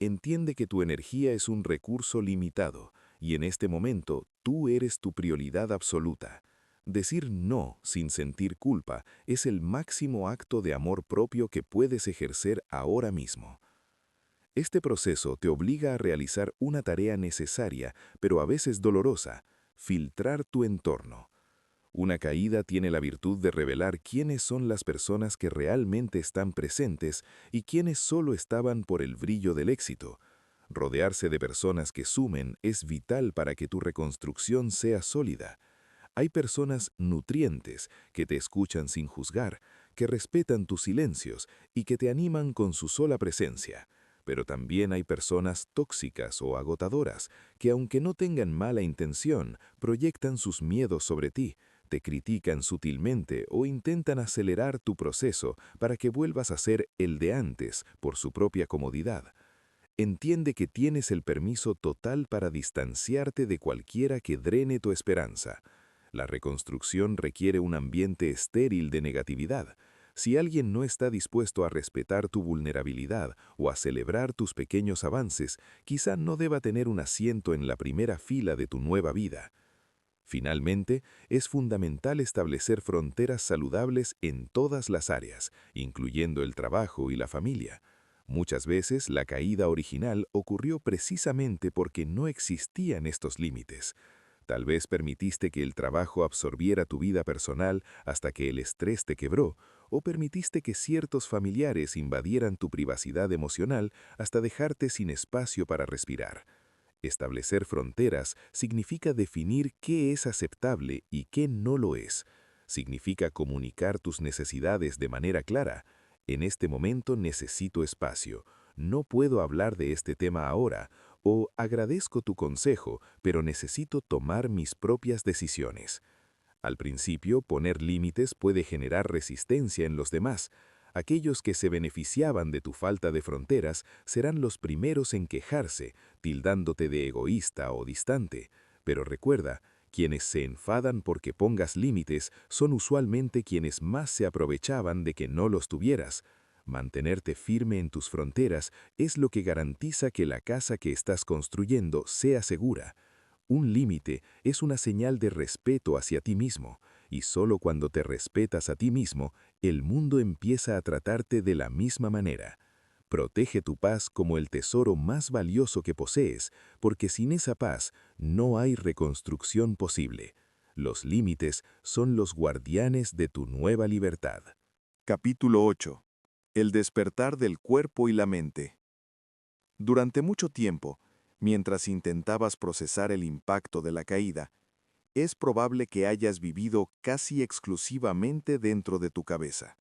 Entiende que tu energía es un recurso limitado y en este momento tú eres tu prioridad absoluta. Decir no sin sentir culpa es el máximo acto de amor propio que puedes ejercer ahora mismo. Este proceso te obliga a realizar una tarea necesaria, pero a veces dolorosa: filtrar tu entorno. Una caída tiene la virtud de revelar quiénes son las personas que realmente están presentes y quiénes solo estaban por el brillo del éxito. Rodearse de personas que sumen es vital para que tu reconstrucción sea sólida. Hay personas nutrientes que te escuchan sin juzgar, que respetan tus silencios y que te animan con su sola presencia. Pero también hay personas tóxicas o agotadoras que, aunque no tengan mala intención, proyectan sus miedos sobre ti, te critican sutilmente o intentan acelerar tu proceso para que vuelvas a ser el de antes por su propia comodidad. Entiende que tienes el permiso total para distanciarte de cualquiera que drene tu esperanza. La reconstrucción requiere un ambiente estéril de negatividad. Si alguien no está dispuesto a respetar tu vulnerabilidad o a celebrar tus pequeños avances, quizá no deba tener un asiento en la primera fila de tu nueva vida. Finalmente, es fundamental establecer fronteras saludables en todas las áreas, incluyendo el trabajo y la familia. Muchas veces la caída original ocurrió precisamente porque no existían estos límites. Tal vez permitiste que el trabajo absorbiera tu vida personal hasta que el estrés te quebró, o permitiste que ciertos familiares invadieran tu privacidad emocional hasta dejarte sin espacio para respirar. Establecer fronteras significa definir qué es aceptable y qué no lo es. Significa comunicar tus necesidades de manera clara. En este momento necesito espacio. No puedo hablar de este tema ahora. O agradezco tu consejo, pero necesito tomar mis propias decisiones. Al principio, poner límites puede generar resistencia en los demás. Aquellos que se beneficiaban de tu falta de fronteras serán los primeros en quejarse, tildándote de egoísta o distante. Pero recuerda, quienes se enfadan porque pongas límites son usualmente quienes más se aprovechaban de que no los tuvieras. Mantenerte firme en tus fronteras es lo que garantiza que la casa que estás construyendo sea segura. Un límite es una señal de respeto hacia ti mismo, y solo cuando te respetas a ti mismo, el mundo empieza a tratarte de la misma manera. Protege tu paz como el tesoro más valioso que posees, porque sin esa paz no hay reconstrucción posible. Los límites son los guardianes de tu nueva libertad. Capítulo 8. El despertar del cuerpo y la mente. Durante mucho tiempo, mientras intentabas procesar el impacto de la caída, es probable que hayas vivido casi exclusivamente dentro de tu cabeza.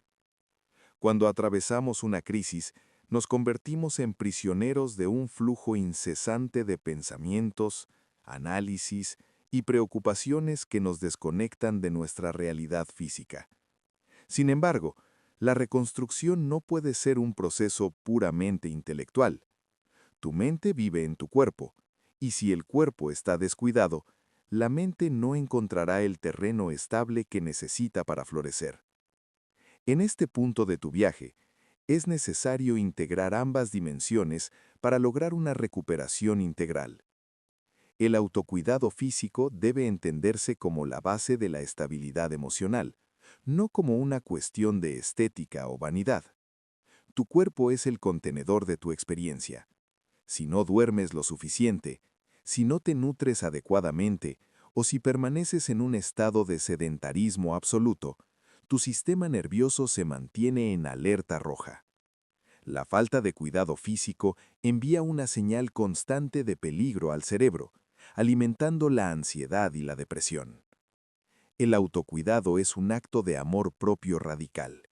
Cuando atravesamos una crisis, nos convertimos en prisioneros de un flujo incesante de pensamientos, análisis y preocupaciones que nos desconectan de nuestra realidad física. Sin embargo, la reconstrucción no puede ser un proceso puramente intelectual. Tu mente vive en tu cuerpo, y si el cuerpo está descuidado, la mente no encontrará el terreno estable que necesita para florecer. En este punto de tu viaje, es necesario integrar ambas dimensiones para lograr una recuperación integral. El autocuidado físico debe entenderse como la base de la estabilidad emocional, no como una cuestión de estética o vanidad. Tu cuerpo es el contenedor de tu experiencia. Si no duermes lo suficiente, si no te nutres adecuadamente o si permaneces en un estado de sedentarismo absoluto, tu sistema nervioso se mantiene en alerta roja. La falta de cuidado físico envía una señal constante de peligro al cerebro, alimentando la ansiedad y la depresión. El autocuidado es un acto de amor propio radical.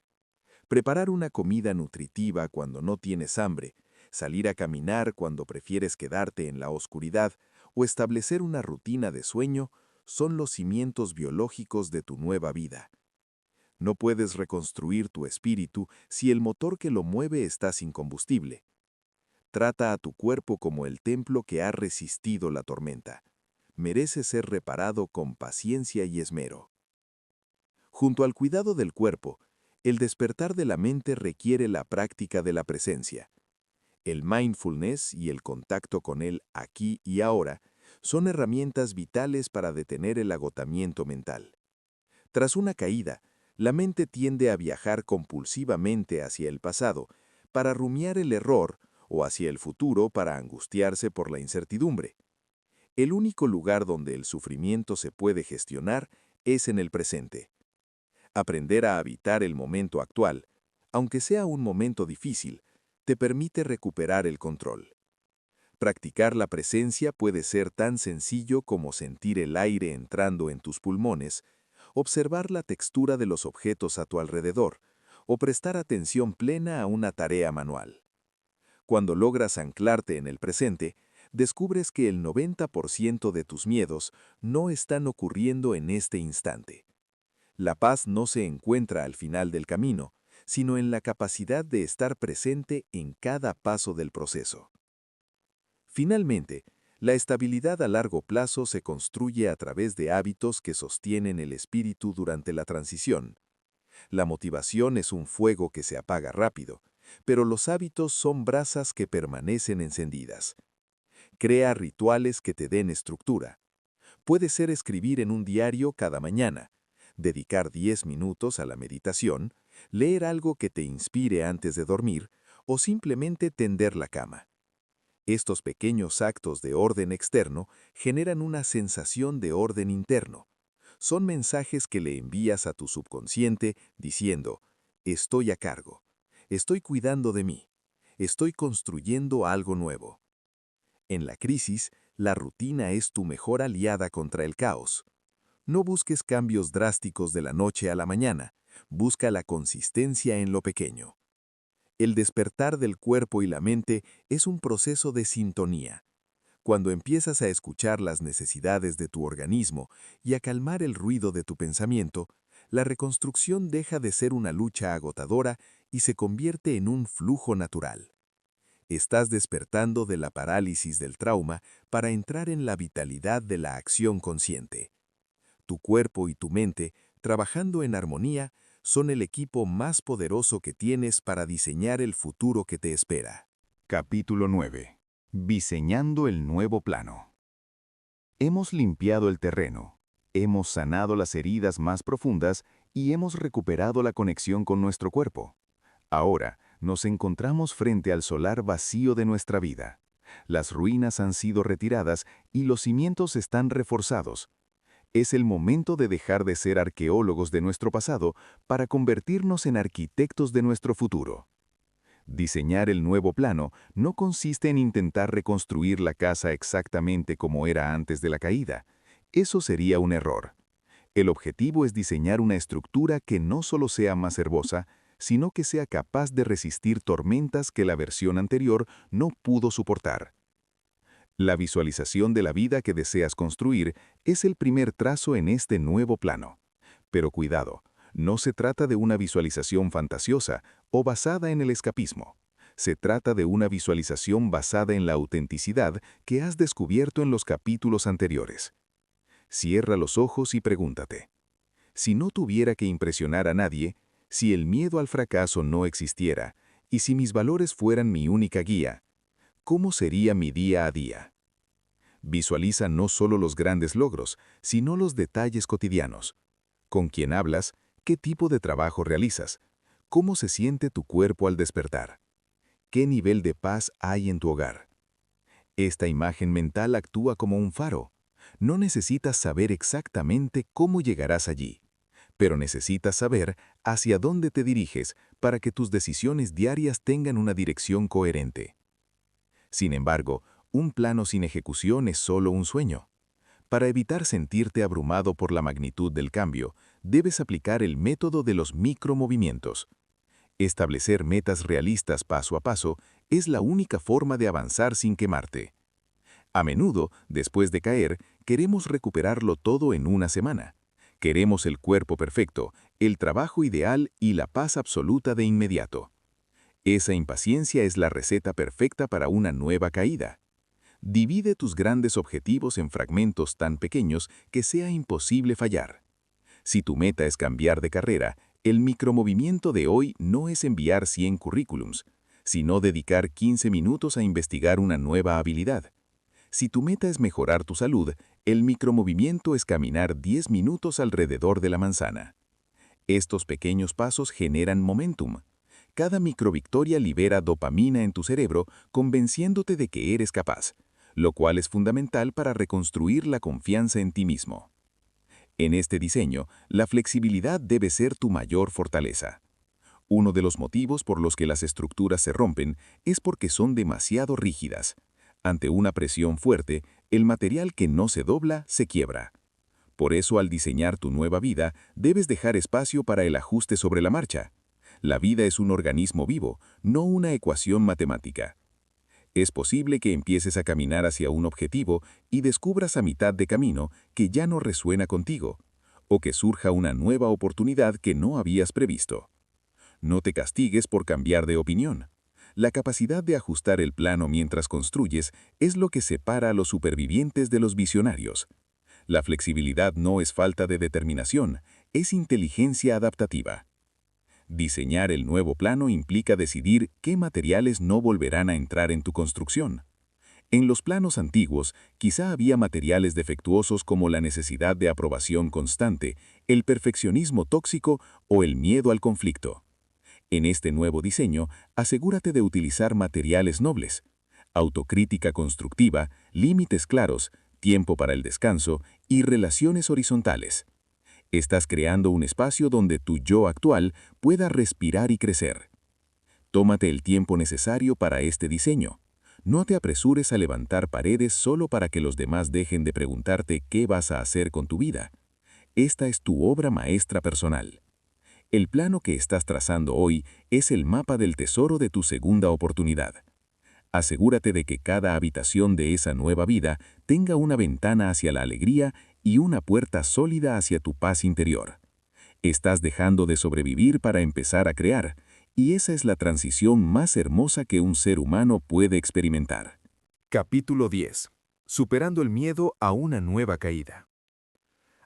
Preparar una comida nutritiva cuando no tienes hambre, salir a caminar cuando prefieres quedarte en la oscuridad o establecer una rutina de sueño son los cimientos biológicos de tu nueva vida. No puedes reconstruir tu espíritu si el motor que lo mueve está sin combustible. Trata a tu cuerpo como el templo que ha resistido la tormenta. Merece ser reparado con paciencia y esmero. Junto al cuidado del cuerpo, el despertar de la mente requiere la práctica de la presencia. El mindfulness y el contacto con él aquí y ahora son herramientas vitales para detener el agotamiento mental. Tras una caída, la mente tiende a viajar compulsivamente hacia el pasado para rumiar el error o hacia el futuro para angustiarse por la incertidumbre. El único lugar donde el sufrimiento se puede gestionar es en el presente. Aprender a habitar el momento actual, aunque sea un momento difícil, te permite recuperar el control. Practicar la presencia puede ser tan sencillo como sentir el aire entrando en tus pulmones, observar la textura de los objetos a tu alrededor o prestar atención plena a una tarea manual. Cuando logras anclarte en el presente, descubres que el 90% de tus miedos no están ocurriendo en este instante. La paz no se encuentra al final del camino, sino en la capacidad de estar presente en cada paso del proceso. Finalmente, la estabilidad a largo plazo se construye a través de hábitos que sostienen el espíritu durante la transición. La motivación es un fuego que se apaga rápido, pero los hábitos son brasas que permanecen encendidas. Crea rituales que te den estructura. Puede ser escribir en un diario cada mañana, dedicar 10 minutos a la meditación, leer algo que te inspire antes de dormir o simplemente tender la cama. Estos pequeños actos de orden externo generan una sensación de orden interno. Son mensajes que le envías a tu subconsciente diciendo, estoy a cargo, estoy cuidando de mí, estoy construyendo algo nuevo. En la crisis, la rutina es tu mejor aliada contra el caos. No busques cambios drásticos de la noche a la mañana, busca la consistencia en lo pequeño. El despertar del cuerpo y la mente es un proceso de sintonía. Cuando empiezas a escuchar las necesidades de tu organismo y a calmar el ruido de tu pensamiento, la reconstrucción deja de ser una lucha agotadora y se convierte en un flujo natural. Estás despertando de la parálisis del trauma para entrar en la vitalidad de la acción consciente. Tu cuerpo y tu mente, trabajando en armonía, son el equipo más poderoso que tienes para diseñar el futuro que te espera. Capítulo 9. Diseñando el nuevo plano. Hemos limpiado el terreno, hemos sanado las heridas más profundas y hemos recuperado la conexión con nuestro cuerpo. Ahora nos encontramos frente al solar vacío de nuestra vida. Las ruinas han sido retiradas y los cimientos están reforzados. Es el momento de dejar de ser arqueólogos de nuestro pasado para convertirnos en arquitectos de nuestro futuro. Diseñar el nuevo plano no consiste en intentar reconstruir la casa exactamente como era antes de la caída. Eso sería un error. El objetivo es diseñar una estructura que no solo sea más hermosa, sino que sea capaz de resistir tormentas que la versión anterior no pudo soportar. La visualización de la vida que deseas construir es el primer trazo en este nuevo plano. Pero cuidado, no se trata de una visualización fantasiosa o basada en el escapismo. Se trata de una visualización basada en la autenticidad que has descubierto en los capítulos anteriores. Cierra los ojos y pregúntate: si no tuviera que impresionar a nadie, si el miedo al fracaso no existiera, y si mis valores fueran mi única guía, ¿cómo sería mi día a día? Visualiza no solo los grandes logros, sino los detalles cotidianos. ¿Con quién hablas? ¿Qué tipo de trabajo realizas? ¿Cómo se siente tu cuerpo al despertar? ¿Qué nivel de paz hay en tu hogar? Esta imagen mental actúa como un faro. No necesitas saber exactamente cómo llegarás allí, pero necesitas saber hacia dónde te diriges para que tus decisiones diarias tengan una dirección coherente. Sin embargo, un plano sin ejecución es solo un sueño. Para evitar sentirte abrumado por la magnitud del cambio, debes aplicar el método de los micromovimientos. Establecer metas realistas paso a paso es la única forma de avanzar sin quemarte. A menudo, después de caer, queremos recuperarlo todo en una semana. Queremos el cuerpo perfecto, el trabajo ideal y la paz absoluta de inmediato. Esa impaciencia es la receta perfecta para una nueva caída. Divide tus grandes objetivos en fragmentos tan pequeños que sea imposible fallar. Si tu meta es cambiar de carrera, el micromovimiento de hoy no es enviar 100 currículums, sino dedicar 15 minutos a investigar una nueva habilidad. Si tu meta es mejorar tu salud, el micromovimiento es caminar 10 minutos alrededor de la manzana. Estos pequeños pasos generan momentum. Cada microvictoria libera dopamina en tu cerebro, convenciéndote de que eres capaz, lo cual es fundamental para reconstruir la confianza en ti mismo. En este diseño, la flexibilidad debe ser tu mayor fortaleza. Uno de los motivos por los que las estructuras se rompen es porque son demasiado rígidas. Ante una presión fuerte, el material que no se dobla se quiebra. Por eso, al diseñar tu nueva vida, debes dejar espacio para el ajuste sobre la marcha. La vida es un organismo vivo, no una ecuación matemática. Es posible que empieces a caminar hacia un objetivo y descubras a mitad de camino que ya no resuena contigo, o que surja una nueva oportunidad que no habías previsto. No te castigues por cambiar de opinión. La capacidad de ajustar el plano mientras construyes es lo que separa a los supervivientes de los visionarios. La flexibilidad no es falta de determinación, es inteligencia adaptativa. Diseñar el nuevo plano implica decidir qué materiales no volverán a entrar en tu construcción. En los planos antiguos, quizá había materiales defectuosos como la necesidad de aprobación constante, el perfeccionismo tóxico o el miedo al conflicto. En este nuevo diseño, asegúrate de utilizar materiales nobles, autocrítica constructiva, límites claros, tiempo para el descanso y relaciones horizontales. Estás creando un espacio donde tu yo actual pueda respirar y crecer. Tómate el tiempo necesario para este diseño. No te apresures a levantar paredes solo para que los demás dejen de preguntarte qué vas a hacer con tu vida. Esta es tu obra maestra personal. El plano que estás trazando hoy es el mapa del tesoro de tu segunda oportunidad. Asegúrate de que cada habitación de esa nueva vida tenga una ventana hacia la alegría y una puerta sólida hacia tu paz interior. Estás dejando de sobrevivir para empezar a crear, y esa es la transición más hermosa que un ser humano puede experimentar. Capítulo 10. Superando el miedo a una nueva caída.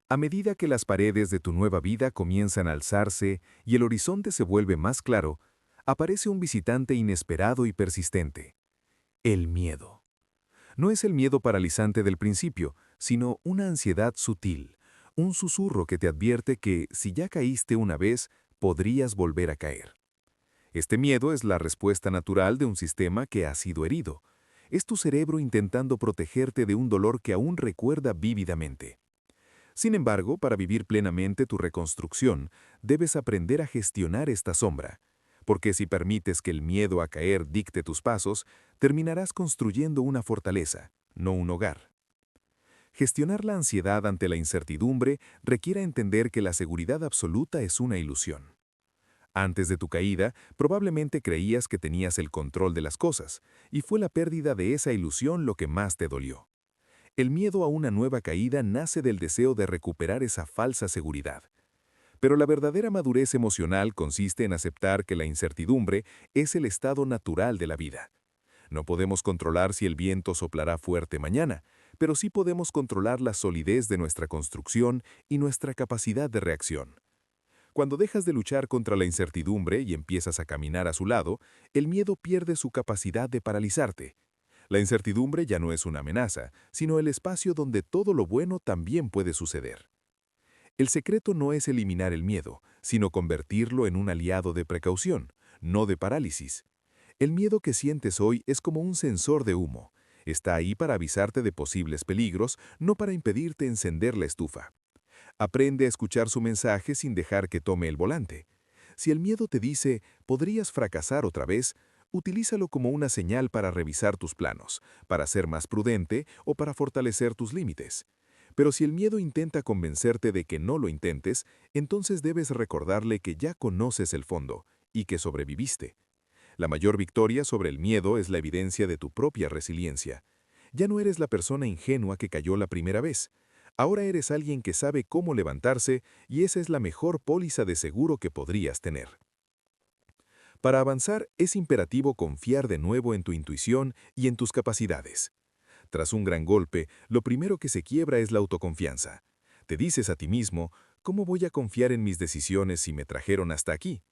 A medida que las paredes de tu nueva vida comienzan a alzarse y el horizonte se vuelve más claro, aparece un visitante inesperado y persistente. El miedo. No es el miedo paralizante del principio, sino una ansiedad sutil, un susurro que te advierte que, si ya caíste una vez, podrías volver a caer. Este miedo es la respuesta natural de un sistema que ha sido herido. Es tu cerebro intentando protegerte de un dolor que aún recuerda vívidamente. Sin embargo, para vivir plenamente tu reconstrucción, debes aprender a gestionar esta sombra, porque si permites que el miedo a caer dicte tus pasos, terminarás construyendo una fortaleza, no un hogar. Gestionar la ansiedad ante la incertidumbre requiere entender que la seguridad absoluta es una ilusión. Antes de tu caída, probablemente creías que tenías el control de las cosas, y fue la pérdida de esa ilusión lo que más te dolió. El miedo a una nueva caída nace del deseo de recuperar esa falsa seguridad. Pero la verdadera madurez emocional consiste en aceptar que la incertidumbre es el estado natural de la vida. No podemos controlar si el viento soplará fuerte mañana, pero sí podemos controlar la solidez de nuestra construcción y nuestra capacidad de reacción. Cuando dejas de luchar contra la incertidumbre y empiezas a caminar a su lado, el miedo pierde su capacidad de paralizarte. La incertidumbre ya no es una amenaza, sino el espacio donde todo lo bueno también puede suceder. El secreto no es eliminar el miedo, sino convertirlo en un aliado de precaución, no de parálisis. El miedo que sientes hoy es como un sensor de humo. Está ahí para avisarte de posibles peligros, no para impedirte encender la estufa. Aprende a escuchar su mensaje sin dejar que tome el volante. Si el miedo te dice, podrías fracasar otra vez, utilízalo como una señal para revisar tus planos, para ser más prudente o para fortalecer tus límites. Pero si el miedo intenta convencerte de que no lo intentes, entonces debes recordarle que ya conoces el fondo y que sobreviviste. La mayor victoria sobre el miedo es la evidencia de tu propia resiliencia. Ya no eres la persona ingenua que cayó la primera vez. Ahora eres alguien que sabe cómo levantarse y esa es la mejor póliza de seguro que podrías tener. Para avanzar, es imperativo confiar de nuevo en tu intuición y en tus capacidades. Tras un gran golpe, lo primero que se quiebra es la autoconfianza. Te dices a ti mismo, ¿cómo voy a confiar en mis decisiones si me trajeron hasta aquí?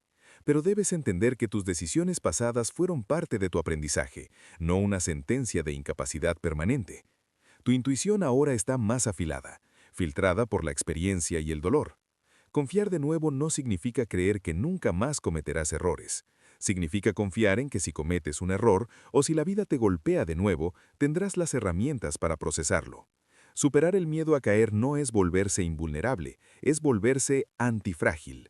Pero debes entender que tus decisiones pasadas fueron parte de tu aprendizaje, no una sentencia de incapacidad permanente. Tu intuición ahora está más afilada, filtrada por la experiencia y el dolor. Confiar de nuevo no significa creer que nunca más cometerás errores. Significa confiar en que si cometes un error o si la vida te golpea de nuevo, tendrás las herramientas para procesarlo. Superar el miedo a caer no es volverse invulnerable, es volverse antifrágil.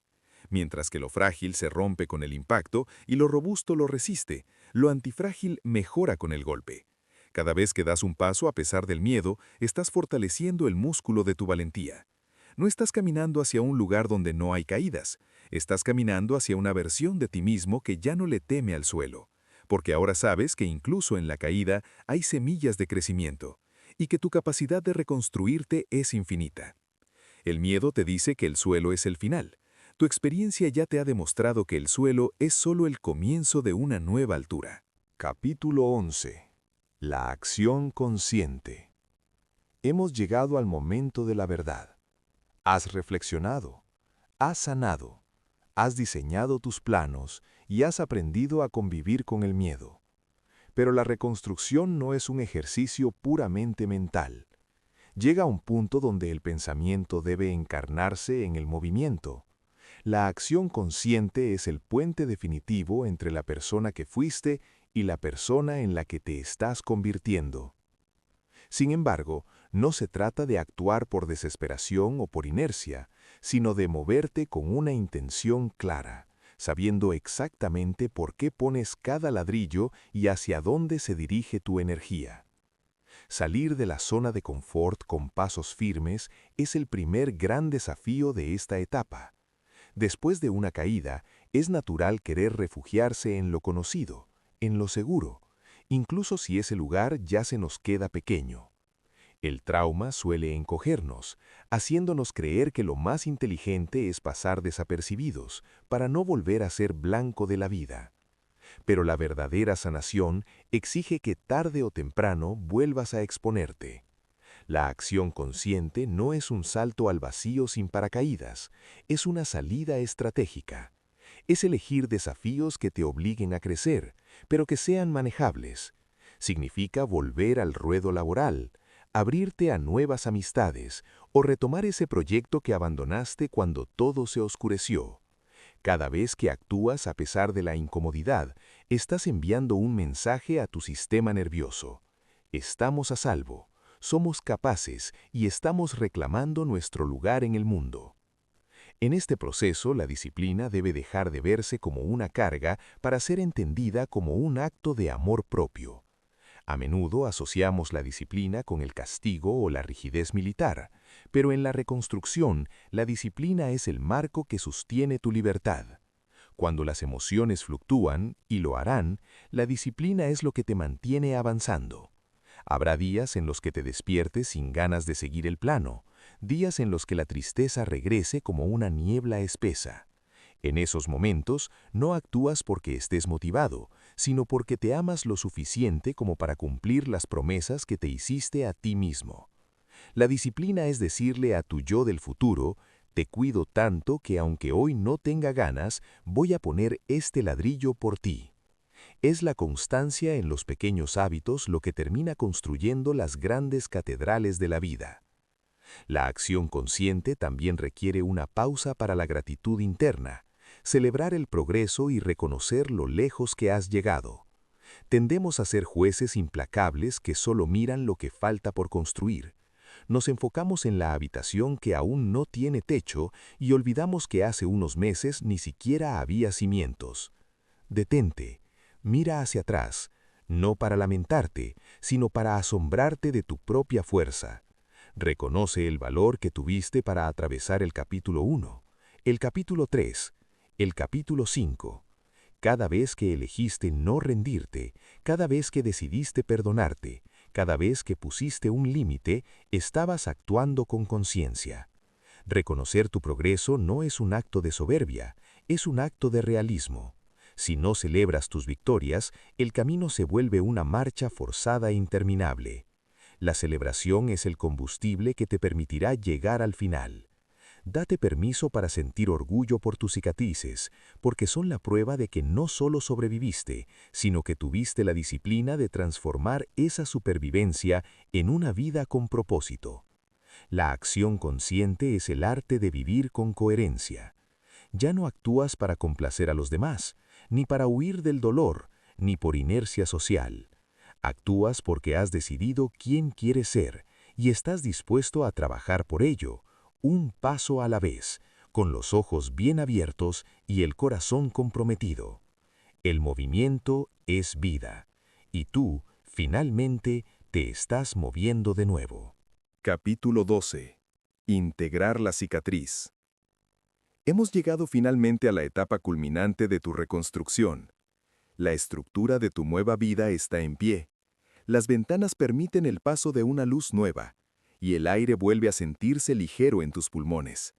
Mientras que lo frágil se rompe con el impacto y lo robusto lo resiste, lo antifrágil mejora con el golpe. Cada vez que das un paso a pesar del miedo, estás fortaleciendo el músculo de tu valentía. No estás caminando hacia un lugar donde no hay caídas, estás caminando hacia una versión de ti mismo que ya no le teme al suelo, porque ahora sabes que incluso en la caída hay semillas de crecimiento, y que tu capacidad de reconstruirte es infinita. El miedo te dice que el suelo es el final. Tu experiencia ya te ha demostrado que el suelo es solo el comienzo de una nueva altura. Capítulo 11. La acción consciente. Hemos llegado al momento de la verdad. Has reflexionado, has sanado, has diseñado tus planos y has aprendido a convivir con el miedo. Pero la reconstrucción no es un ejercicio puramente mental. Llega a un punto donde el pensamiento debe encarnarse en el movimiento. La acción consciente es el puente definitivo entre la persona que fuiste y la persona en la que te estás convirtiendo. Sin embargo, no se trata de actuar por desesperación o por inercia, sino de moverte con una intención clara, sabiendo exactamente por qué pones cada ladrillo y hacia dónde se dirige tu energía. Salir de la zona de confort con pasos firmes es el primer gran desafío de esta etapa. Después de una caída, es natural querer refugiarse en lo conocido, en lo seguro, incluso si ese lugar ya se nos queda pequeño. El trauma suele encogernos, haciéndonos creer que lo más inteligente es pasar desapercibidos para no volver a ser blanco de la vida. Pero la verdadera sanación exige que tarde o temprano vuelvas a exponerte. La acción consciente no es un salto al vacío sin paracaídas, es una salida estratégica. Es elegir desafíos que te obliguen a crecer, pero que sean manejables. Significa volver al ruedo laboral, abrirte a nuevas amistades o retomar ese proyecto que abandonaste cuando todo se oscureció. Cada vez que actúas a pesar de la incomodidad, estás enviando un mensaje a tu sistema nervioso. Estamos a salvo, somos capaces y estamos reclamando nuestro lugar en el mundo. En este proceso, la disciplina debe dejar de verse como una carga para ser entendida como un acto de amor propio. A menudo asociamos la disciplina con el castigo o la rigidez militar, pero en la reconstrucción, la disciplina es el marco que sostiene tu libertad. Cuando las emociones fluctúan, y lo harán, la disciplina es lo que te mantiene avanzando. Habrá días en los que te despiertes sin ganas de seguir el plano, días en los que la tristeza regrese como una niebla espesa. En esos momentos, no actúas porque estés motivado, sino porque te amas lo suficiente como para cumplir las promesas que te hiciste a ti mismo. La disciplina es decirle a tu yo del futuro, te cuido tanto que aunque hoy no tenga ganas, voy a poner este ladrillo por ti. Es la constancia en los pequeños hábitos lo que termina construyendo las grandes catedrales de la vida. La acción consciente también requiere una pausa para la gratitud interna, celebrar el progreso y reconocer lo lejos que has llegado. Tendemos a ser jueces implacables que solo miran lo que falta por construir. Nos enfocamos en la habitación que aún no tiene techo y olvidamos que hace unos meses ni siquiera había cimientos. Detente, mira hacia atrás, no para lamentarte, sino para asombrarte de tu propia fuerza. Reconoce el valor que tuviste para atravesar el capítulo 1, el capítulo 3, el capítulo 5. Cada vez que elegiste no rendirte, cada vez que decidiste perdonarte, cada vez que pusiste un límite, estabas actuando con conciencia. Reconocer tu progreso no es un acto de soberbia, es un acto de realismo. Si no celebras tus victorias, el camino se vuelve una marcha forzada e interminable. La celebración es el combustible que te permitirá llegar al final. Date permiso para sentir orgullo por tus cicatrices, porque son la prueba de que no solo sobreviviste, sino que tuviste la disciplina de transformar esa supervivencia en una vida con propósito. La acción consciente es el arte de vivir con coherencia. Ya no actúas para complacer a los demás, ni para huir del dolor, ni por inercia social. Actúas porque has decidido quién quieres ser y estás dispuesto a trabajar por ello, un paso a la vez, con los ojos bien abiertos y el corazón comprometido. El movimiento es vida, y tú, finalmente, te estás moviendo de nuevo. Capítulo 12. Integrar la cicatriz. Hemos llegado finalmente a la etapa culminante de tu reconstrucción. La estructura de tu nueva vida está en pie. Las ventanas permiten el paso de una luz nueva, y el aire vuelve a sentirse ligero en tus pulmones.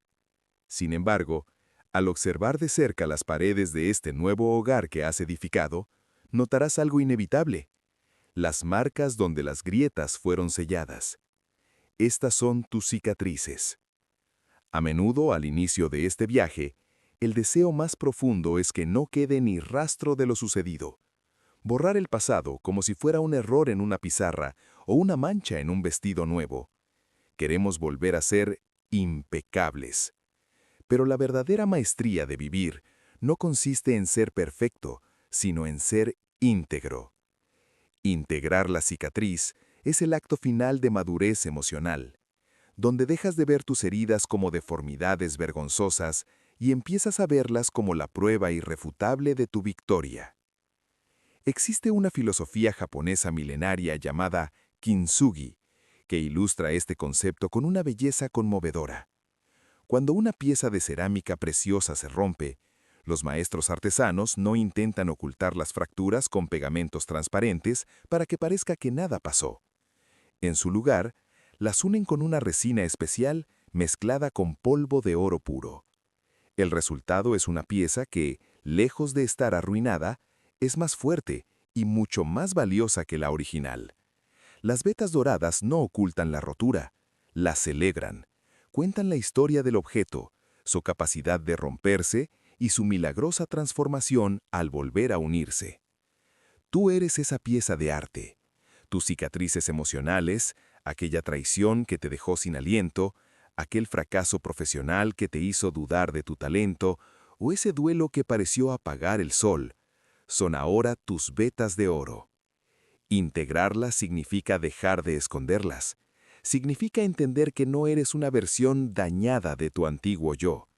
Sin embargo, al observar de cerca las paredes de este nuevo hogar que has edificado, notarás algo inevitable: las marcas donde las grietas fueron selladas. Estas son tus cicatrices. A menudo, al inicio de este viaje, el deseo más profundo es que no quede ni rastro de lo sucedido. Borrar el pasado como si fuera un error en una pizarra o una mancha en un vestido nuevo. Queremos volver a ser impecables. Pero la verdadera maestría de vivir no consiste en ser perfecto, sino en ser íntegro. Integrar la cicatriz es el acto final de madurez emocional, donde dejas de ver tus heridas como deformidades vergonzosas y empiezas a verlas como la prueba irrefutable de tu victoria. Existe una filosofía japonesa milenaria llamada kintsugi, que ilustra este concepto con una belleza conmovedora. Cuando una pieza de cerámica preciosa se rompe, los maestros artesanos no intentan ocultar las fracturas con pegamentos transparentes para que parezca que nada pasó. En su lugar, las unen con una resina especial mezclada con polvo de oro puro. El resultado es una pieza que, lejos de estar arruinada, es más fuerte y mucho más valiosa que la original. Las vetas doradas no ocultan la rotura, la celebran, cuentan la historia del objeto, su capacidad de romperse y su milagrosa transformación al volver a unirse. Tú eres esa pieza de arte. Tus cicatrices emocionales, aquella traición que te dejó sin aliento, aquel fracaso profesional que te hizo dudar de tu talento, o ese duelo que pareció apagar el sol, son ahora tus vetas de oro. Integrarlas significa dejar de esconderlas. Significa entender que no eres una versión dañada de tu antiguo yo,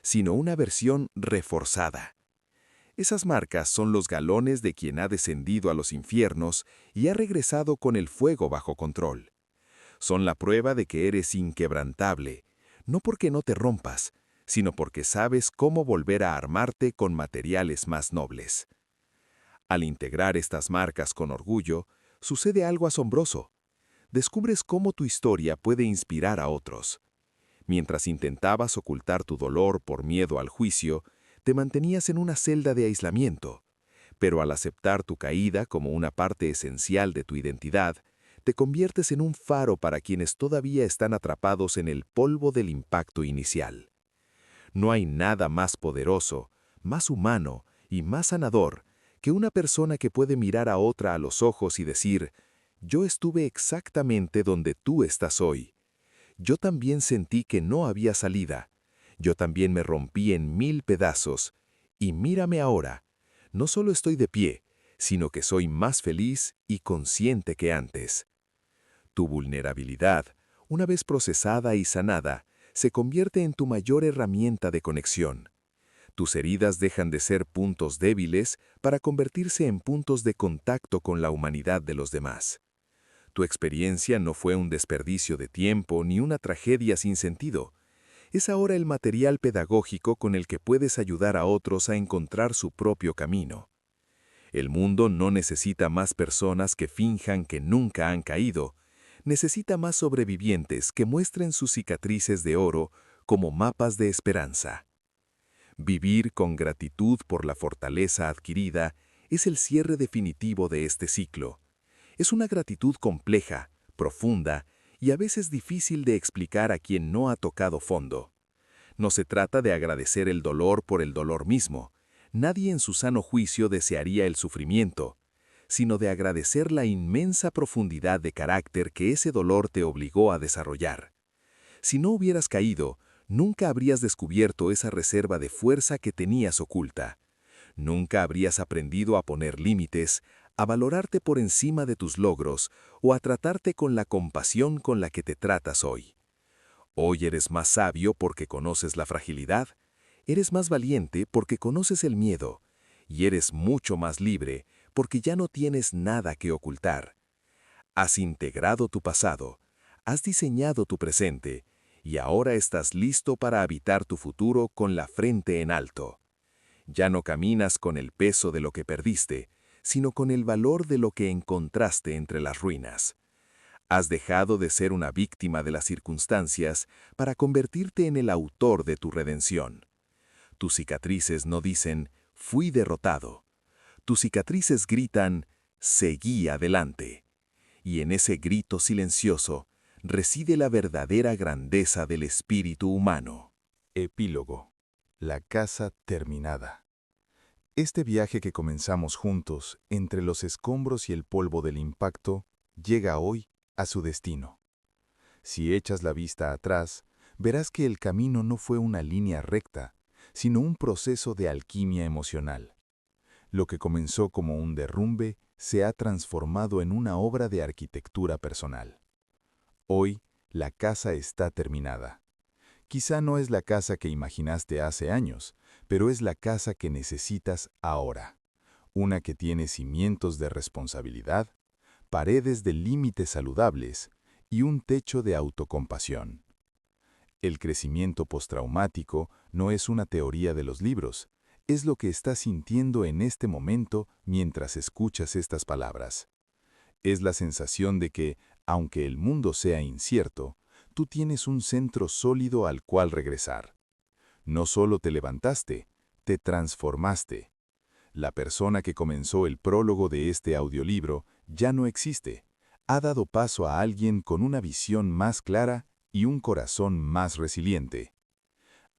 sino una versión reforzada. Esas marcas son los galones de quien ha descendido a los infiernos y ha regresado con el fuego bajo control. Son la prueba de que eres inquebrantable, no porque no te rompas, sino porque sabes cómo volver a armarte con materiales más nobles. Al integrar estas marcas con orgullo, sucede algo asombroso. Descubres cómo tu historia puede inspirar a otros. Mientras intentabas ocultar tu dolor por miedo al juicio, te mantenías en una celda de aislamiento. Pero al aceptar tu caída como una parte esencial de tu identidad, te conviertes en un faro para quienes todavía están atrapados en el polvo del impacto inicial. No hay nada más poderoso, más humano y más sanador que una persona que puede mirar a otra a los ojos y decir: yo estuve exactamente donde tú estás hoy. Yo también sentí que no había salida. Yo también me rompí en 1000 pedazos. Y mírame ahora. No solo estoy de pie, sino que soy más feliz y consciente que antes. Tu vulnerabilidad, una vez procesada y sanada, se convierte en tu mayor herramienta de conexión. Tus heridas dejan de ser puntos débiles para convertirse en puntos de contacto con la humanidad de los demás. Tu experiencia no fue un desperdicio de tiempo ni una tragedia sin sentido. Es ahora el material pedagógico con el que puedes ayudar a otros a encontrar su propio camino. El mundo no necesita más personas que finjan que nunca han caído. Necesita más sobrevivientes que muestren sus cicatrices de oro como mapas de esperanza. Vivir con gratitud por la fortaleza adquirida es el cierre definitivo de este ciclo. Es una gratitud compleja, profunda y a veces difícil de explicar a quien no ha tocado fondo. No se trata de agradecer el dolor por el dolor mismo. Nadie en su sano juicio desearía el sufrimiento, sino de agradecer la inmensa profundidad de carácter que ese dolor te obligó a desarrollar. Si no hubieras caído, nunca habrías descubierto esa reserva de fuerza que tenías oculta. Nunca habrías aprendido a poner límites, a valorarte por encima de tus logros o a tratarte con la compasión con la que te tratas hoy. Hoy eres más sabio porque conoces la fragilidad, eres más valiente porque conoces el miedo, y eres mucho más libre porque ya no tienes nada que ocultar. Has integrado tu pasado, has diseñado tu presente, y ahora estás listo para habitar tu futuro con la frente en alto. Ya no caminas con el peso de lo que perdiste, sino con el valor de lo que encontraste entre las ruinas. Has dejado de ser una víctima de las circunstancias para convertirte en el autor de tu redención. Tus cicatrices no dicen, fui derrotado. Tus cicatrices gritan, seguí adelante. Y en ese grito silencioso reside la verdadera grandeza del espíritu humano. Epílogo. La casa terminada. Este viaje que comenzamos juntos, entre los escombros y el polvo del impacto, llega hoy a su destino. Si echas la vista atrás, verás que el camino no fue una línea recta, sino un proceso de alquimia emocional. Lo que comenzó como un derrumbe se ha transformado en una obra de arquitectura personal. Hoy, la casa está terminada. Quizá no es la casa que imaginaste hace años, pero es la casa que necesitas ahora. Una que tiene cimientos de responsabilidad, paredes de límites saludables y un techo de autocompasión. El crecimiento postraumático no es una teoría de los libros, es lo que estás sintiendo en este momento mientras escuchas estas palabras. Es la sensación de que, aunque el mundo sea incierto, tú tienes un centro sólido al cual regresar. No solo te levantaste, te transformaste. La persona que comenzó el prólogo de este audiolibro ya no existe. Ha dado paso a alguien con una visión más clara y un corazón más resiliente.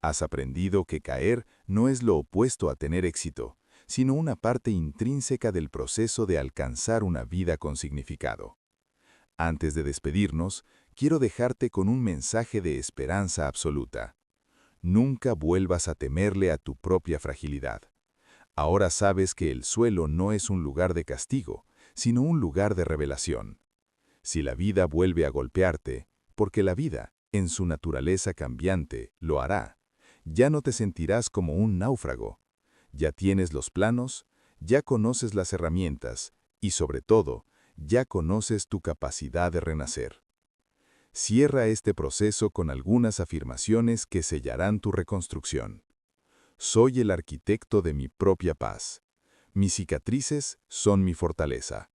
Has aprendido que caer no es lo opuesto a tener éxito, sino una parte intrínseca del proceso de alcanzar una vida con significado. Antes de despedirnos, quiero dejarte con un mensaje de esperanza absoluta. Nunca vuelvas a temerle a tu propia fragilidad. Ahora sabes que el suelo no es un lugar de castigo, sino un lugar de revelación. Si la vida vuelve a golpearte, porque la vida, en su naturaleza cambiante, lo hará, ya no te sentirás como un náufrago. Ya tienes los planos, ya conoces las herramientas y, sobre todo, ya conoces tu capacidad de renacer. Cierra este proceso con algunas afirmaciones que sellarán tu reconstrucción. Soy el arquitecto de mi propia paz. Mis cicatrices son mi fortaleza.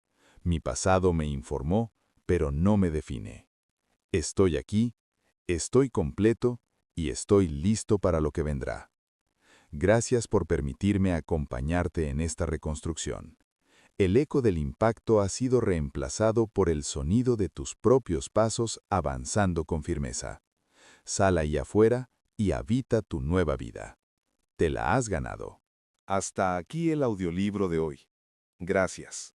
Mi pasado me informó, pero no me define. Estoy aquí, estoy completo y estoy listo para lo que vendrá. Gracias por permitirme acompañarte en esta reconstrucción. El eco del impacto ha sido reemplazado por el sonido de tus propios pasos avanzando con firmeza. Sal ahí afuera y habita tu nueva vida. Te la has ganado. Hasta aquí el audiolibro de hoy. Gracias.